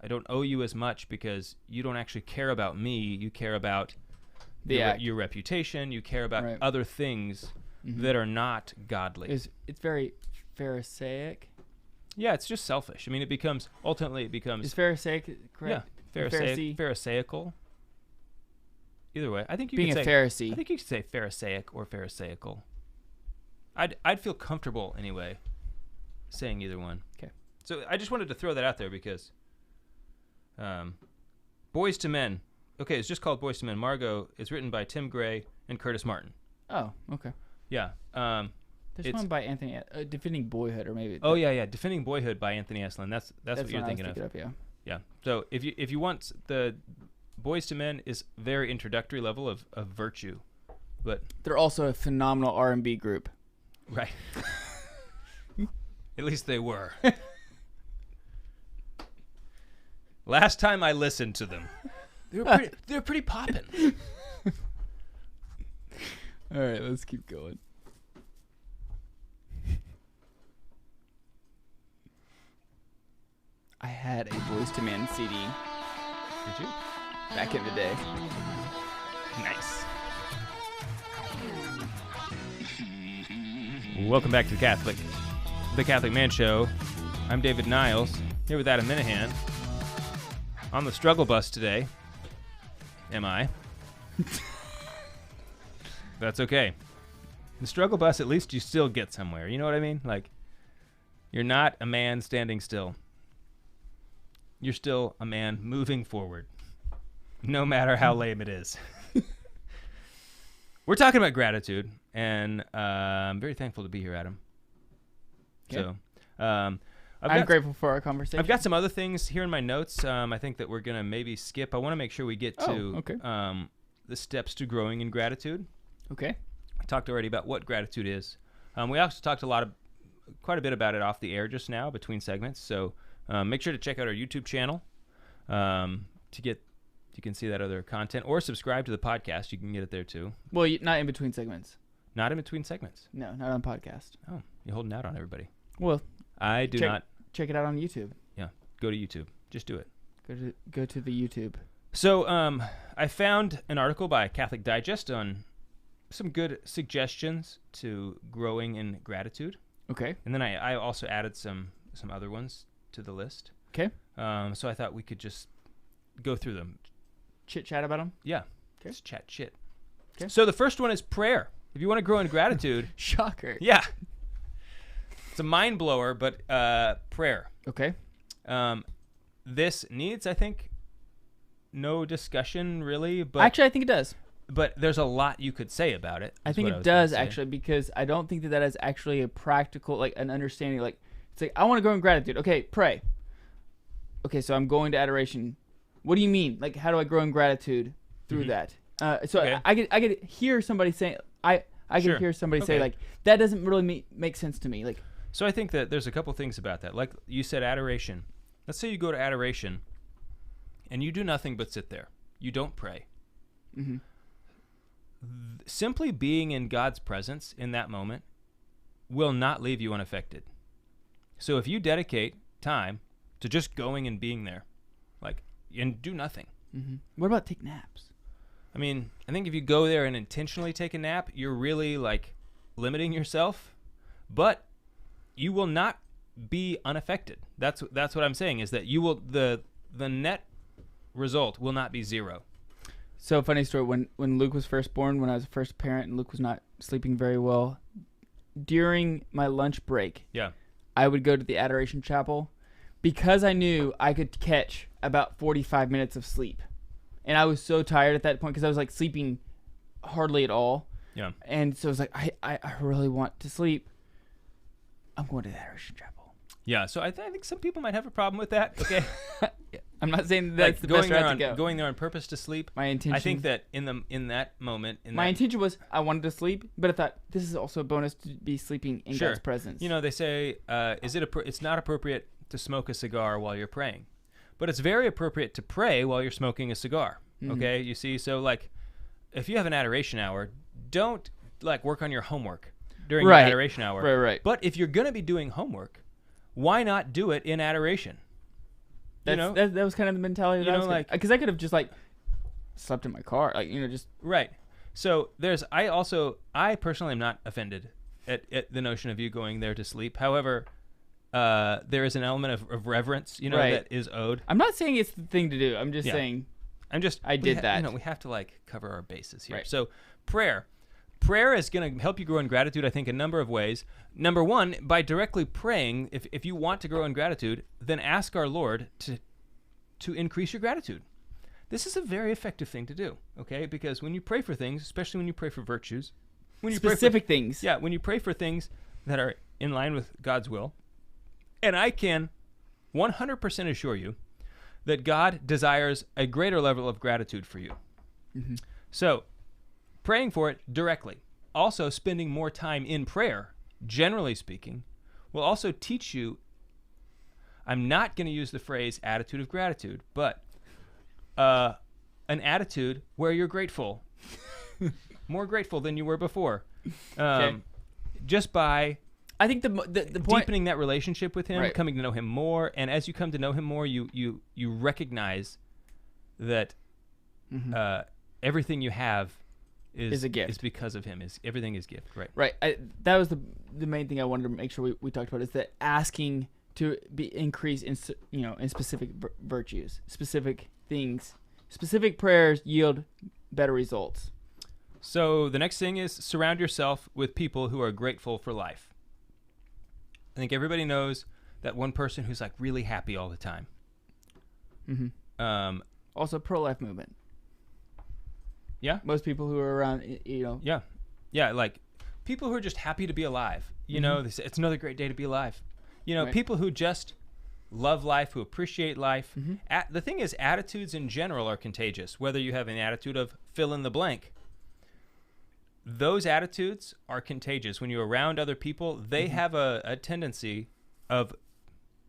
I don't owe you as much because you don't actually care about me. You care about your reputation. You care about other things that are not godly.
It's very Pharisaic.
Yeah, it's just selfish. I mean, ultimately it becomes...
Is Pharisaic correct?
Yeah, Pharisaical. Either way, I think you
being
could
a
say,
Pharisee.
I think you could say Pharisaic or Pharisaical. I'd feel comfortable anyway saying either one.
Okay.
So I just wanted to throw that out there because Boys to Men. Okay, it's just called Boys to Men. Margot is written by Tim Gray and Curtis Martin.
Oh, okay.
Yeah.
There's one by Anthony, Defending Boyhood, or maybe.
Oh yeah, Defending Boyhood by Anthony Eslin. That's what you're thinking of.
Yeah.
Yeah. So if you want, the Boys to Men is very introductory level of virtue, but
they're also a phenomenal R&B group.
Right. At least they were. Last time I listened to them, they were pretty poppin'.
All right, let's keep going. I had a Boyz II Men CD.
Did you?
Back in the day.
Nice. Welcome back to the Catholic Man Show. I'm David Niles, here with Adam Minahan. On the struggle bus today. Am I? That's okay. The struggle bus, at least you still get somewhere. You know what I mean? Like, you're not a man standing still. You're still a man moving forward, no matter how lame it is. We're talking about gratitude, and I'm very thankful to be here, Adam.
Okay.
So,
I'm grateful for our conversation.
I've got some other things here in my notes. I think that we're gonna maybe skip. I want to make sure we get to the steps to growing in gratitude.
Okay.
I talked already about what gratitude is. We also talked quite a bit about it off the air just now between segments. So make sure to check out our YouTube channel you can see that other content, or subscribe to the podcast. You can get it there too.
Well, not in between segments.
Not in between segments.
No, not on podcast.
Oh, you're holding out on everybody.
Well,
I do not.
Check it out on YouTube.
Yeah, go to YouTube. Just do it.
Go to the YouTube.
So I found an article by Catholic Digest on some good suggestions to growing in gratitude.
Okay.
And then I also added some other ones to the list.
Okay.
So I thought we could just go through them.
Chit chat about them?
Yeah.
Okay.
Just chat shit.
Okay.
So the first one is prayer. If you want to grow in gratitude.
Shocker.
Yeah. It's a mind blower, but prayer.
Okay.
This needs, I think, no discussion really, but
actually I think it does.
But there's a lot you could say about it.
I think it does actually, because I don't think that is actually a practical, like an understanding. Like, it's like, I want to grow in gratitude. Okay, pray. Okay, so I'm going to adoration. What do you mean? Like, how do I grow in gratitude through that? So okay. I could hear somebody saying, I could hear somebody say, like, that doesn't really make sense to me. Like,
so I think that there's a couple things about that. Like you said, adoration. Let's say you go to adoration and you do nothing but sit there. You don't pray.
Mm-hmm.
Simply being in God's presence in that moment will not leave you unaffected. So if you dedicate time to just going and being there, like, and do nothing.
Mm-hmm. What about take naps?
I mean, I think if you go there and intentionally take a nap, you're really like limiting yourself, but you will not be unaffected. That's what I'm saying, is that you will the net result will not be zero.
So funny story, when Luke was first born, when I was a first parent and Luke was not sleeping very well, during my lunch break,
Yeah.
I would go to the Adoration Chapel because I knew I could catch about 45 minutes of sleep. And I was so tired at that point because I was like sleeping hardly at all.
Yeah.
And so I was like, I really want to sleep. I'm going to the Adoration Chapel.
Yeah, so I think some people might have a problem with that. Okay.
I'm not saying that's
like
the
going
best
there
route
on
to go.
going there on purpose to sleep.
My intention.
I think that in that moment,
My intention was I wanted to sleep, but I thought this is also a bonus to be sleeping in
Sure.
God's presence.
You know, they say it's not appropriate to smoke a cigar while you're praying, but it's very appropriate to pray while you're smoking a cigar.
Mhm.
Okay, you see, so like if you have an adoration hour, don't like work on your homework during
Right.
your adoration hour.
Right.
But if you're gonna be doing homework, why not do it in adoration?
That's,
you know,
that was kind of the mentality that
You
I
know,
was
like-
because I could have just like slept in my car, like just
right. So I personally am not offended at the notion of you going there to sleep. However, there is an element of reverence, you know,
Right.
that is owed.
I'm not saying it's the thing to do. I'm just
Yeah.
saying I
we
did that.
You know, we have to like cover our bases here.
Right.
So prayer is going to help you grow in gratitude, I think, a number of ways. Number one, by directly praying. If you want to grow in gratitude, then ask our Lord to increase your gratitude. This is a very effective thing to do, okay? Because when you pray for things, especially when you pray for virtues, when you
specific things.
yeah, when you pray for things that are in line with God's will, and I can 100% assure you that God desires a greater level of gratitude for you.
Mm-hmm.
So, praying for it directly, also spending more time in prayer, generally speaking, will also teach you. I'm not going to use the phrase attitude of gratitude, but an attitude where you're grateful, more grateful than you were before,
Okay.
just by
I think the point.
deepening that relationship with him,
Right.
coming to know him more, and as you come to know him more, you recognize that
Mhm.
Everything you have
Is a gift.
Is because of him. Everything is gift, right?
Right. That was the main thing I wanted to make sure we talked about is that asking to be increased in in specific virtues, specific things, specific prayers yield better results.
So the next thing is surround yourself with people who are grateful for life. I think everybody knows that one person who's like really happy all the time.
Mm-hmm. Also, pro-life movement.
Yeah.
Most people who are around,
Yeah, like people who are just happy to be alive. You know, they say, it's another great day to be alive. You know,
Right.
people who just love life, who appreciate life.
Mhm.
The thing is, attitudes in general are contagious. Whether you have an attitude of fill in the blank, those attitudes are contagious. When you're around other people, they have a tendency of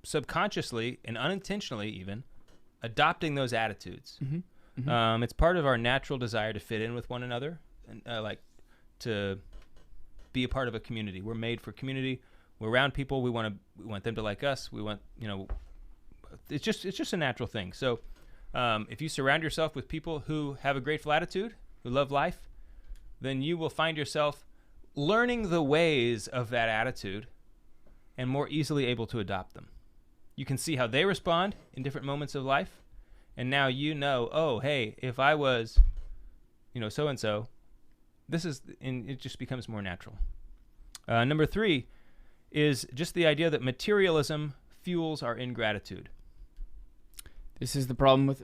subconsciously and unintentionally even adopting those attitudes. It's part of our natural desire to fit in with one another and like to be a part of a community. We're made for community. We're around people. We want them to like us. We want, it's just a natural thing. So if you surround yourself with people who have a grateful attitude, who love life, then you will find yourself learning the ways of that attitude and more easily able to adopt them. You can see how they respond in different moments of life. And now oh, hey, if I was, so-and-so, and it just becomes more natural. Number 3 is just the idea that materialism fuels our ingratitude.
This is the problem with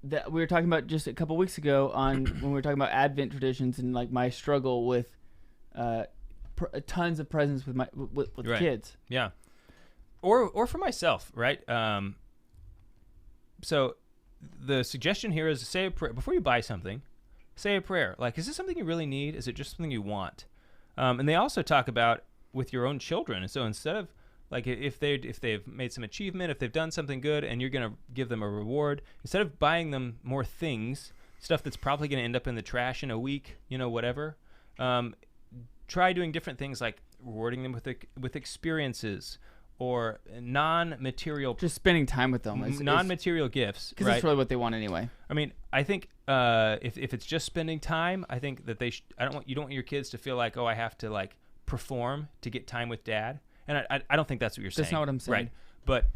that we were talking about just a couple weeks ago on when we were talking about Advent traditions and like my struggle with tons of presents with with
Right.
kids.
Yeah. Or for myself, right? So the suggestion here is to say a prayer before you buy something. Say a prayer. Like, is this something you really need? Is it just something you want? And they also talk about with your own children. And so instead of like if they've made some achievement, if they've done something good, and you're gonna give them a reward, instead of buying them more things, stuff that's probably gonna end up in the trash in a week, whatever. Try doing different things like rewarding them with experiences, or non-material,
Just spending time with them.
non-material gifts,
Because
right?
that's really what they want anyway.
I mean, I think if it's just spending time, I think that you don't want your kids to feel like, oh, I have to like perform to get time with dad. And I don't think that's what you're saying.
That's not what I'm saying.
Right. But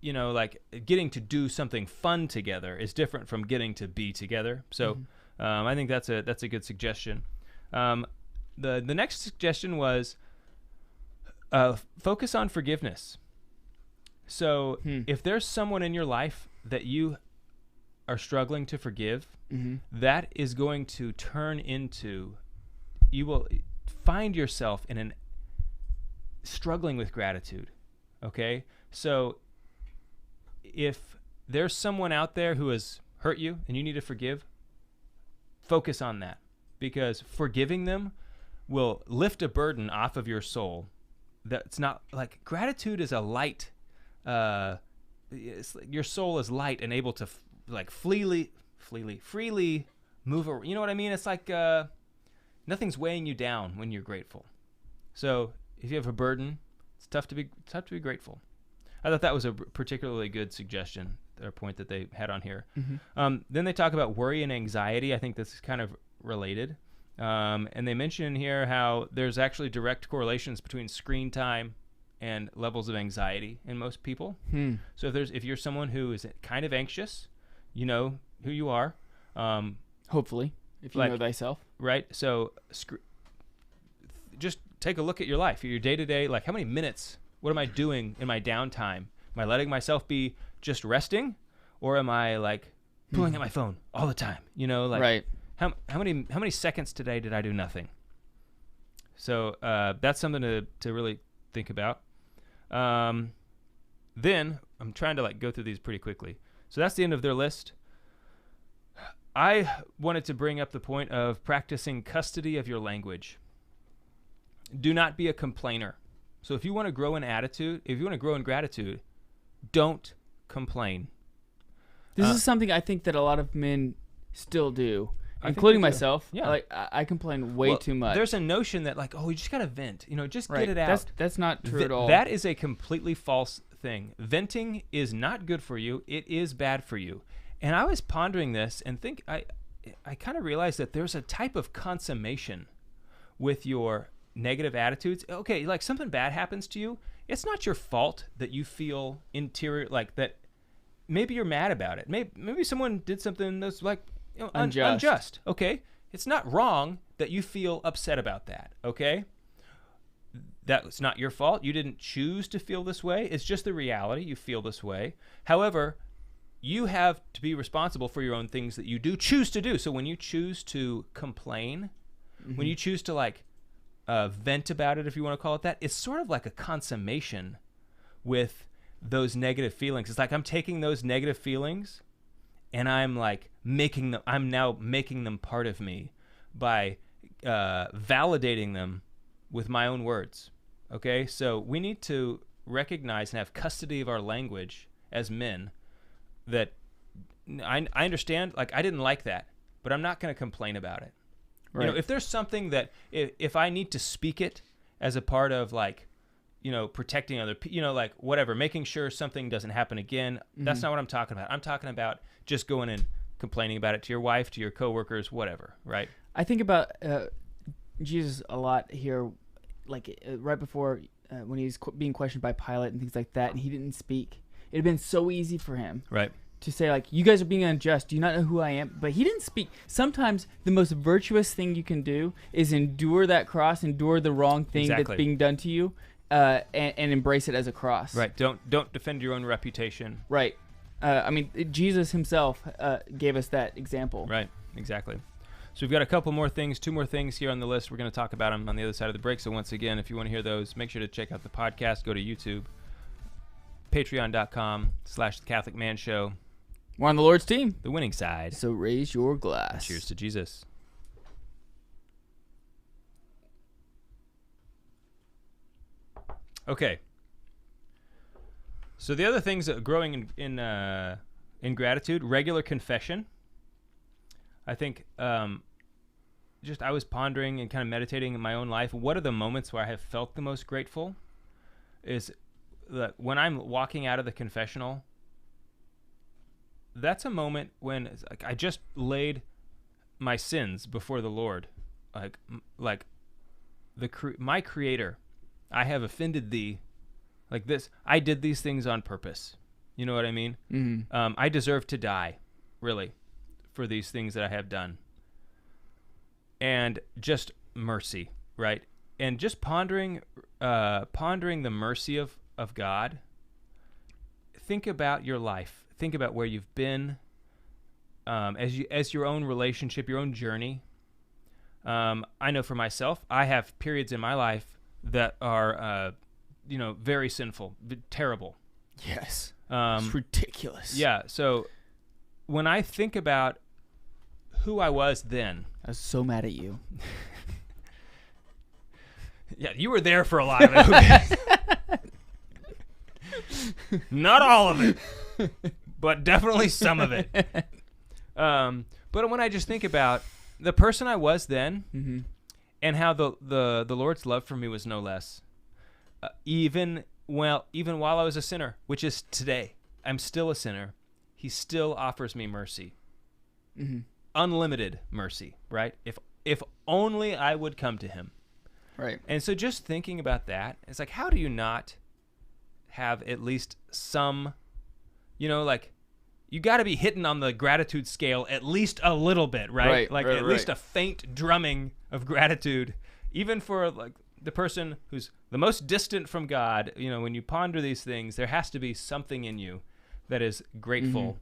like getting to do something fun together is different from getting to be together. So I think that's a good suggestion. The next suggestion was focus on forgiveness. So if there's someone in your life that you are struggling to forgive, that is going to turn into, you will find yourself in an struggling with gratitude. Okay? So if there's someone out there who has hurt you and you need to forgive, focus on that, because forgiving them will lift a burden off of your soul. That's not like, gratitude is a light, your soul is light and able to freely move over. You know what I mean? It's like nothing's weighing you down when you're grateful. So if you have a burden, it's tough to be grateful. I thought that was a particularly good suggestion, or point that they had on here. Then they talk about worry and anxiety. I think this is kind of related. And they mention in here how there's actually direct correlations between screen time and levels of anxiety in most people. So if you're someone who is kind of anxious, you know who you are.
Hopefully, if you know thyself.
Right. So just take a look at your life, your day-to-day, like how many minutes, what am I doing in my downtime? Am I letting myself be just resting, or am I like pulling at my phone all the time?
Right.
How many seconds today did I do nothing? So that's something to really think about. Then I'm trying to go through these pretty quickly. So that's the end of their list. I wanted to bring up the point of practicing custody of your language. Do not be a complainer. So if you want to grow in gratitude, don't complain.
This is something I think that a lot of men still do,
they
including
do.
myself.
Yeah.
I complain way too much.
There's a notion that you just got to vent, just get it out.
That's not true at all.
That is a completely false thing. Venting is not good for you. It is bad for you. And I was pondering this and I kind of realized that there's a type of consummation with your negative attitudes. Okay, like something bad happens to you. It's not your fault that you feel interior, like that. Maybe you're mad about it. Maybe someone did something that's unjust. Okay, it's not wrong that you feel upset about that. Okay, that's not your fault. You didn't choose to feel this way. It's just the reality. You feel this way. However, you have to be responsible for your own things that you do choose to do. So when you choose to complain, when you choose to vent about it, if you want to call it that, it's sort of like a consummation with those negative feelings. It's like I'm taking those negative feelings and I'm now making them part of me by validating them with my own words. Okay, so we need to recognize and have custody of our language as men. That I understand, I didn't like that, but I'm not going to complain about it. Right. If there's something that if I need to speak it as a part of protecting other people, whatever, making sure something doesn't happen again, that's not what I'm talking about. I'm talking about just going and complaining about it to your wife, to your coworkers, whatever, right?
I think about Jesus a lot here, right before when he was being questioned by Pilate and things like that, and he didn't speak. It had been so easy for him,
right,
to say you guys are being unjust. Do you not know who I am? But he didn't speak. Sometimes the most virtuous thing you can do is endure that cross, endure the wrong thing that's being done to you, and embrace it as a cross.
Right. Don't defend your own reputation.
Right. Jesus himself gave us that example.
Right. Exactly. So we've got two more things here on the list. We're going to talk about them on the other side of the break. So once again, if you want to hear those, make sure to check out the podcast. Go to YouTube. Patreon.com/The Catholic Man Show.
We're on the Lord's team.
The winning side.
So raise your glass.
Cheers to Jesus. Okay. So the other things that growing in gratitude, regular confession. I think I was pondering and kind of meditating in my own life. What are the moments where I have felt the most grateful? Is when I'm walking out of the confessional, that's a moment when it's like I just laid my sins before the Lord, like my Creator. I have offended thee, like this. I did these things on purpose. You know what I mean? Mm-hmm. I deserve to die, really, for these things that I have done. And just mercy, right? And just pondering the mercy of God. Think about your life. Think about where you've been, as your own relationship, your own journey. I know for myself, I have periods in my life that are, very sinful, terrible.
Yes. It's ridiculous.
Yeah. So when I think about who I was then,
I was so mad at you.
Yeah, you were there for a lot of it. Not all of it, but definitely some of it. But when I just think about the person I was then, mm-hmm. and how the Lord's love for me was no less, even while I was a sinner, which is today, I'm still a sinner. He still offers me mercy, mm-hmm. unlimited mercy. Right? If only I would come to Him.
Right.
And so just thinking about that, it's like, how do you not have at least some, you got to be hitting on the gratitude scale at least a little bit, right? At least a faint drumming of gratitude, even for like the person who's the most distant from God. When you ponder these things, there has to be something in you that is grateful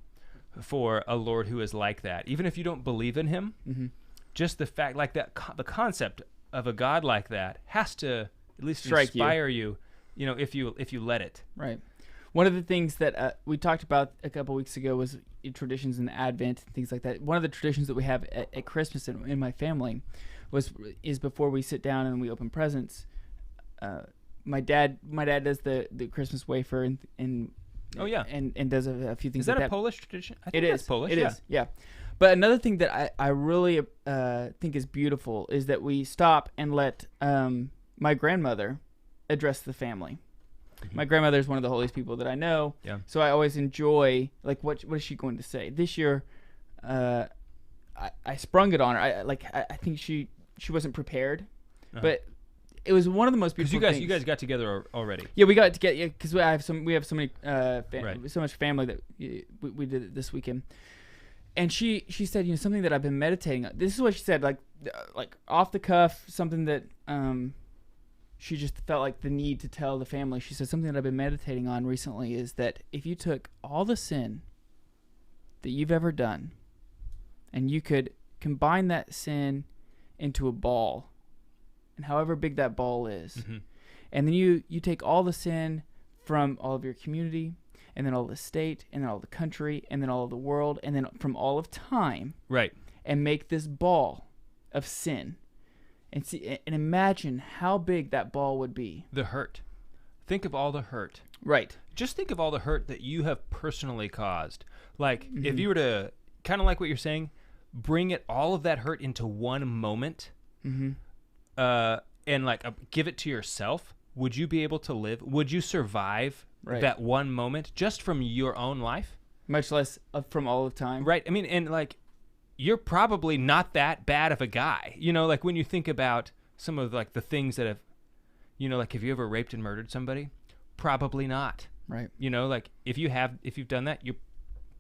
mm-hmm. for a Lord who is like that. Even if you don't believe in Him, mm-hmm. just the fact, like that, the concept of a God like that has to at least inspire you, if you let it.
Right. One of the things that we talked about a couple weeks ago was traditions in Advent and things like that. One of the traditions that we have at Christmas in my family is before we sit down and we open presents. My dad does the Christmas wafer and
oh yeah,
and does a few things.
Is that
like
a Polish tradition? I
think
that's Polish.
It is. Yeah. But another thing that I really think is beautiful is that we stop and let my grandmother address the family. Mm-hmm. My grandmother is one of the holiest people that I know.
Yeah. So
I always enjoy, like, what is she going to say? This year, I sprung it on her. I think she wasn't prepared, but it was one of the most beautiful things.
You guys got together already.
Yeah, we got together because we have so many so much family that we did it this weekend. And she said, something that I've been meditating on. This is what she said, like off the cuff, something that she just felt like the need to tell the family. She said, something that I've been meditating on recently is that if you took all the sin that you've ever done and you could combine that sin into a ball, and however big that ball is, mm-hmm. and then you take all the sin from all of your community, and then all the state, and then all the country, and then all of the world, and then from all of time,
right,
and make this ball of sin, and see and imagine how big that ball would be.
The hurt. Think of all the hurt.
Right.
Just think of all the hurt that you have personally caused. Like,
mm-hmm.
if you were to, kind of like what you're saying, bring all of that hurt into one moment, mm-hmm. And give it to yourself, would you be able to live? Would you survive that one moment just from your own life?
Much less from all of time.
Right. I mean, and you're probably not that bad of a guy. When you think about some of the things that have, have you ever raped and murdered somebody? Probably not.
Right.
If you've done that, you're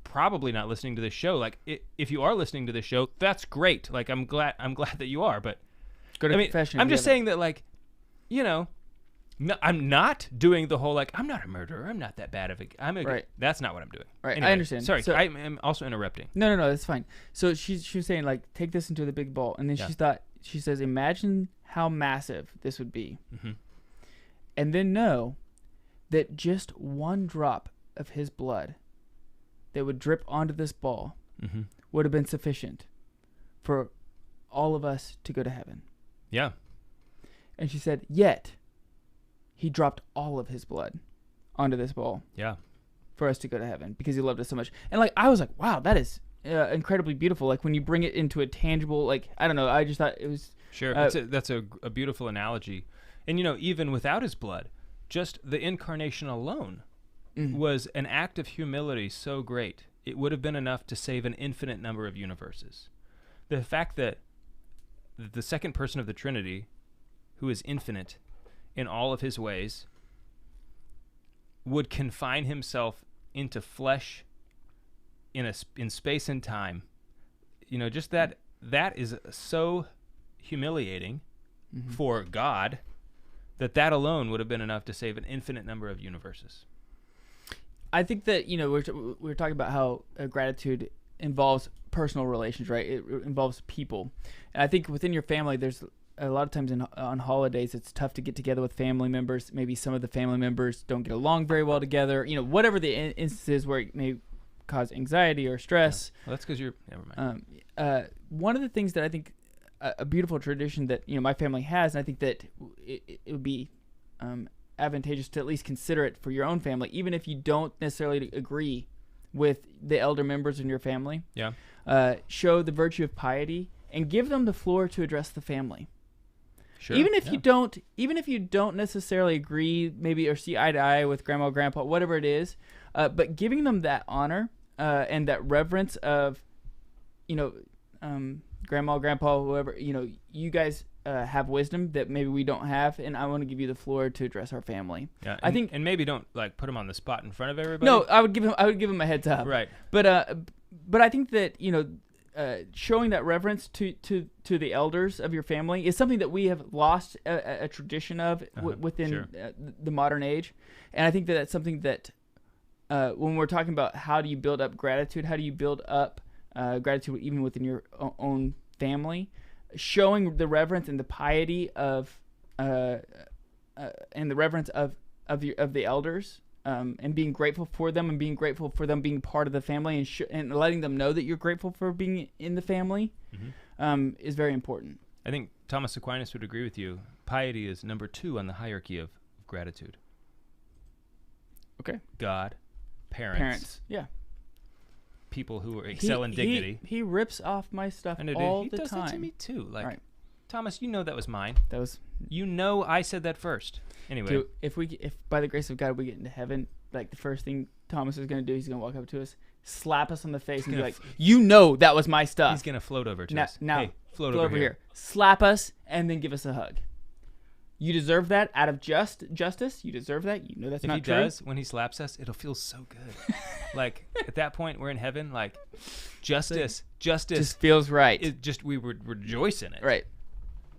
probably not listening to this show. If you are listening to this show, that's great. I'm glad that you are, but
go to confession.
I'm just saying that no, I'm not doing the whole I'm not a murderer. I'm not that bad of a.
Right.
That's not what I'm doing.
Right.
Anyway,
I understand.
Sorry, so, I'm also interrupting.
No, that's fine. So she was saying take this into the big ball, and then she says, imagine how massive this would be, mm-hmm. and then know that just one drop of His blood that would drip onto this ball mm-hmm. would have been sufficient for all of us to go to heaven.
Yeah. And
she said, yet He dropped all of His blood onto this ball.
Yeah.
For us to go to heaven because He loved us so much. And I was like, wow, that is incredibly beautiful. When you bring it into a tangible, I don't know, I just thought it was.
Sure. That's a beautiful analogy. And, even without His blood, just the incarnation alone
Mhm.
was an act of humility so great, it would have been enough to save an infinite number of universes. The fact that the second person of the Trinity, who is infinite in all of his ways, would confine himself into flesh in space and time, just that is so humiliating for God that alone would have been enough to save an infinite number of universes.
I think that we're talking about how gratitude involves personal relations, right? It involves people, and I think within your family, there's a lot of times on holidays, it's tough to get together with family members. Maybe some of the family members don't get along very well together. Whatever the instances where it may cause anxiety or stress.
Yeah. Well, that's because you're. Never mind.
One of the things that I think a beautiful tradition that my family has, and I think that it would be advantageous to at least consider it for your own family, even if you don't necessarily agree with the elder members in your family.
Yeah.
Show the virtue of piety and give them the floor to address the family.
Sure.
Even if you don't necessarily agree, maybe, or see eye to eye with grandma or grandpa, whatever it is, but giving them that honor and that reverence of, grandma, grandpa, whoever, you guys have wisdom that maybe we don't have, and I want to give you the floor to address our family.
Yeah,
I think,
and maybe don't put them on the spot in front of everybody.
No, I would give him a heads up.
Right.
But I think that showing that reverence to the elders of your family is something that we have lost a tradition of within the modern age, and I think that that's something that when we're talking about how do you build up gratitude, how do you build up gratitude even within your own family, showing the reverence and the piety of and the reverence of the elders. And being grateful for them, and being grateful for them being part of the family, and letting them know that you're grateful for being in the family, is very important.
I think Thomas Aquinas would agree with you. Piety is number 2 on the hierarchy of gratitude.
Okay.
God, parents,
yeah.
people who excel in dignity.
He rips off my stuff
I know,
all
dude.
the
He does
time.
that to me too. Like,
Right.
Thomas, that was mine.
That was.
I said that first. Anyway,
Dude, if by the grace of God we get into heaven, like the first thing Thomas is going to do, he's going to walk up to us, slap us on the face, and be like, that was my stuff.
he's gonna float over to
Now,
us.
now
Hey, float
over here, slap us, and then give us a hug. You deserve that out of justice. You deserve that. That's
if
not
he
true.
does, when he slaps us, it'll feel so good. Like at that point, we're in heaven. Like justice
Just feels right.
we would rejoice in it.
Right.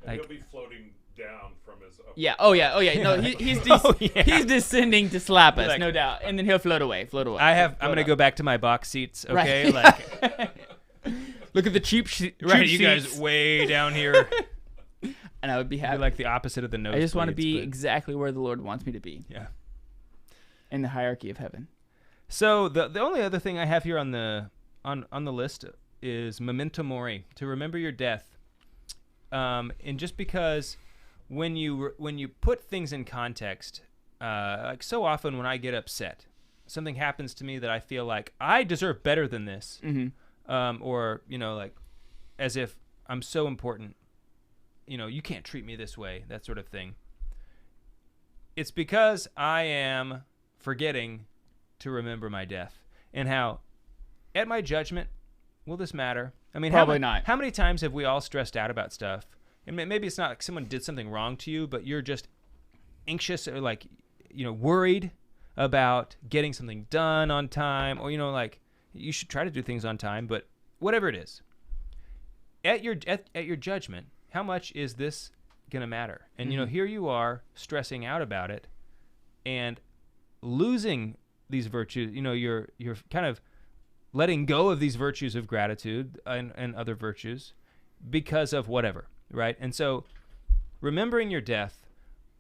And he'll be floating down from his upper.
Yeah. Oh yeah. No, he's he's descending to slap us, no doubt, and then he'll float away.
I'm gonna go back to my box seats. Okay.
Right.
Like,
look at the cheap
right. You
seats.
guys way down here.
And I would be happy.
Like the opposite of the nose.
I just want to be exactly where the Lord wants me to be.
Yeah.
In the hierarchy of heaven.
So the only other thing I have here on the list is memento mori, to remember your death. And just because when you put things in context, like so often when I get upset, something happens to me that I feel like I deserve better than this, or like as if I'm so important, you can't treat me this way, that sort of thing. It's because I am forgetting to remember my death, and how at my judgment will this matter? I mean,
probably not.
How many times have we all stressed out about stuff? And maybe it's not like someone did something wrong to you, but you're just anxious or like, worried about getting something done on time, or like you should try to do things on time, but whatever it is, at your judgment, how much is this gonna matter? And here you are stressing out about it and losing these virtues. You're kind of letting go of these virtues of gratitude and other virtues because of whatever, right? And so remembering your death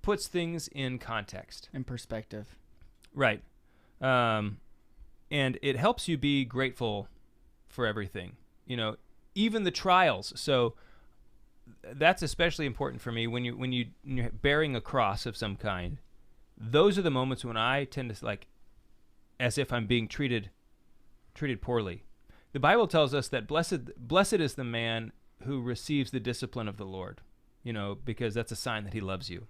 puts things in context.
In perspective.
Right. And it helps you be grateful for everything, even the trials. So that's especially important for me when you're bearing a cross of some kind. Those are the moments when I tend to as if I'm being treated poorly. The Bible tells us that blessed is the man who receives the discipline of the Lord, because that's a sign that he loves you.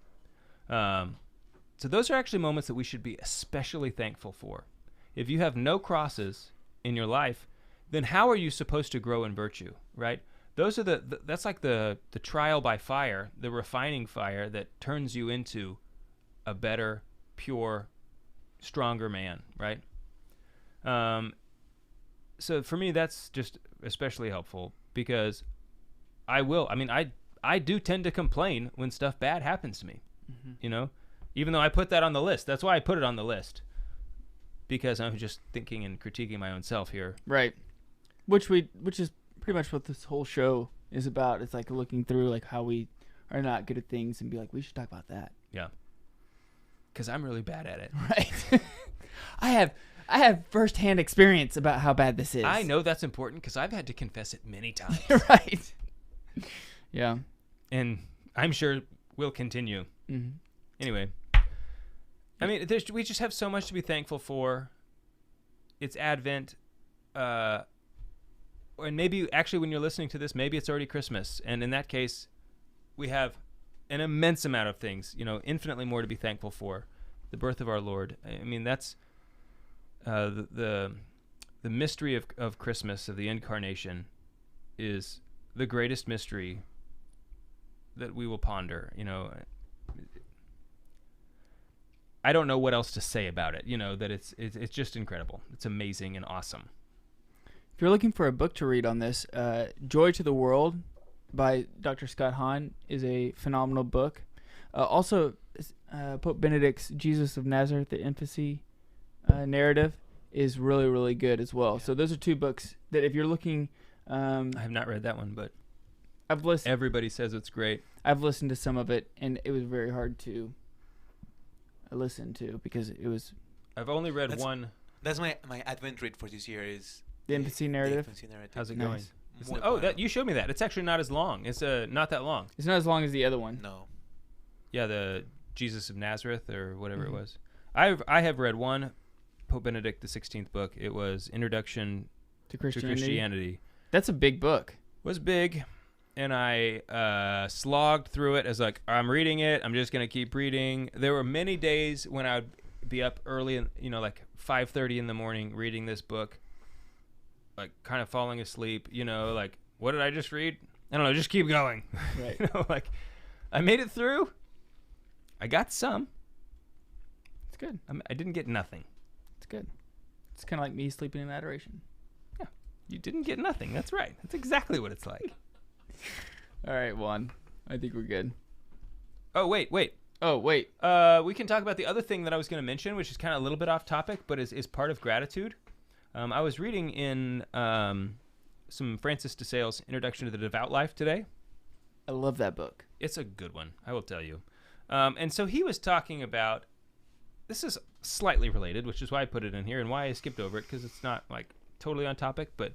So those are actually moments that we should be especially thankful for. If you have no crosses in your life, then how are you supposed to grow in virtue, right? Those are that's like the trial by fire, the refining fire that turns you into a better, pure, stronger man, right? So for me, that's just especially helpful because I do tend to complain when stuff bad happens to me, you know, even though I put that on the list. That's why I put it on the list, because I'm just thinking and critiquing my own self here.
Right. Which is pretty much what this whole show is about. It's like looking through like how we are not good at things and be like, we should talk about that.
Yeah. Because I'm really bad at it.
Right. I have firsthand experience about how bad this is.
I know that's important because I've had to confess it many times.
Right. Yeah.
And I'm sure we'll continue.
Mm-hmm.
Anyway. I mean, we just have so much to be thankful for. It's Advent. And maybe, actually, when you're listening to this, maybe it's already Christmas. And in that case, we have an immense amount of things, you know, infinitely more to be thankful for. The birth of our Lord. I mean, that's the mystery of Christmas, of the Incarnation, is the greatest mystery that we will ponder. You know, I don't know what else to say about it. You know, that it's just incredible. It's amazing and awesome.
If you're looking for a book to read on this, Joy to the World by Dr. Scott Hahn is a phenomenal book. Also, Pope Benedict's Jesus of Nazareth, the infancy narrative, is really, really good as well. Yeah. So those are two books that if you're looking... I
have not read that one, but
I've listened.
Everybody says it's great.
I've listened to some of it, and it was very hard to listen to because it was...
I've only read one.
That's my Advent read for this year is...
The infancy narrative?
The infancy narrative.
How's it
nice.
going? You showed me that. It's actually not as long. It's not that long.
It's not as long as the other one.
No.
Yeah, the Jesus of Nazareth or whatever it was. I have read one Pope Benedict XVI book. It was Introduction to Christianity.
That's a big book.
It was big, and I slogged through it as like, I'm reading it. I'm just going to keep reading. There were many days when I would be up early, like 5:30 in the morning reading this book, like kind of falling asleep, like, what did I just read? I don't know, just keep going.
Right.
Like I made it through. I got some.
It's good.
I didn't get nothing.
It's good. It's kind of like me sleeping in adoration.
Yeah. You didn't get nothing. That's right. That's exactly what it's like.
All right, Juan. I think we're good.
Oh, wait.
Oh, wait.
We can talk about the other thing that I was going to mention, which is kind of a little bit off topic, but is part of gratitude. I was reading in some Francis de Sales' Introduction to the Devout Life today.
I love that book.
It's a good one, I will tell you. And so he was talking about, this is slightly related, which is why I put it in here and why I skipped over it, because it's not like totally on topic, but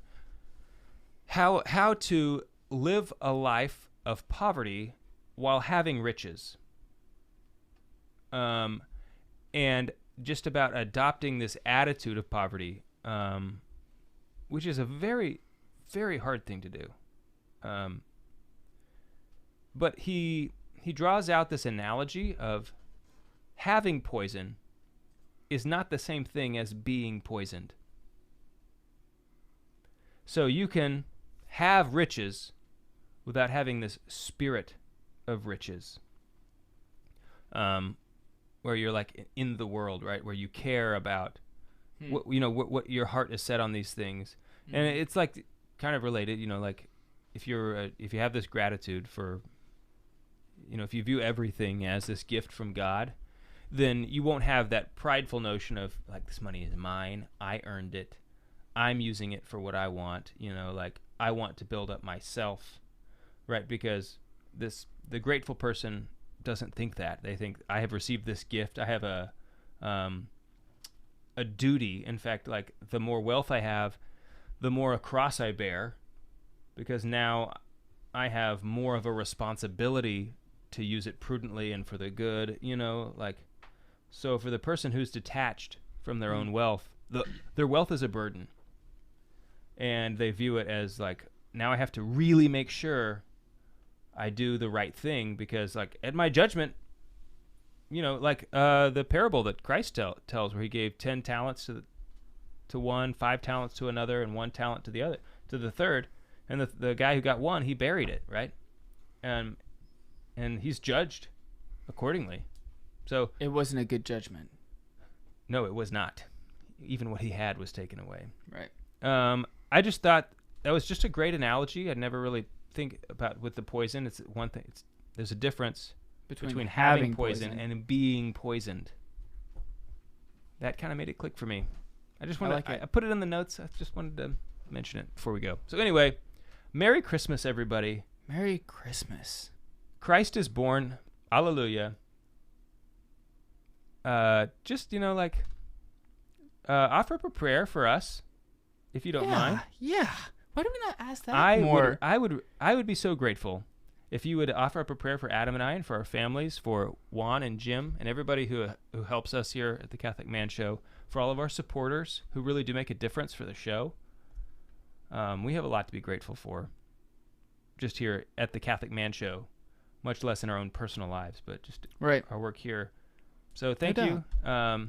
how to live a life of poverty while having riches. And just about adopting this attitude of poverty, which is a very, very hard thing to do. But he draws out this analogy of having poison is not the same thing as being poisoned. So you can have riches without having this spirit of riches, where you're like in the world, right? Where you care about what your heart is set on these things. Mm-hmm. And it's like kind of related, like if you have this gratitude for, if you view everything as this gift from God, then you won't have that prideful notion of like, this money is mine, I earned it, I'm using it for what I want, like I want to build up myself, right? Because the grateful person doesn't think that. They think, I have received this gift, I have a duty. In fact, like the more wealth I have, the more a cross I bear, because now I have more of a responsibility to use it prudently and for the good, like, so for the person who's detached from their own wealth, their wealth is a burden, and they view it as like, now I have to really make sure I do the right thing, because like at my judgment, like the parable that Christ tells, where he gave 10 talents to one, 5 talents to another, and 1 talent to the third, and the guy who got 1, he buried it, right? And he's judged accordingly. So
it wasn't a good judgment.
No, it was not. Even what he had was taken away.
Right.
I just thought that was just a great analogy. I'd never really think about with the poison. It's one thing. There's a difference between having poison and being poisoned. That kind of made it click for me. I just wanted. I put it in the notes. I just wanted to mention it before we go. So anyway, Merry Christmas, everybody.
Merry Christmas.
Christ is born. Hallelujah. Just offer up a prayer for us, if you don't mind.
Yeah. Why do we not ask that more?
I would be so grateful if you would offer up a prayer for Adam and I, and for our families, for Juan and Jim, and everybody who helps us here at the Catholic Man Show, for all of our supporters who really do make a difference for the show. We have a lot to be grateful for, just here at the Catholic Man Show, much less in our own personal lives, but just our work here. So thank you. We're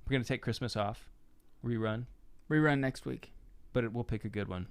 going to take Christmas off. Rerun
next week.
But we'll pick a good one.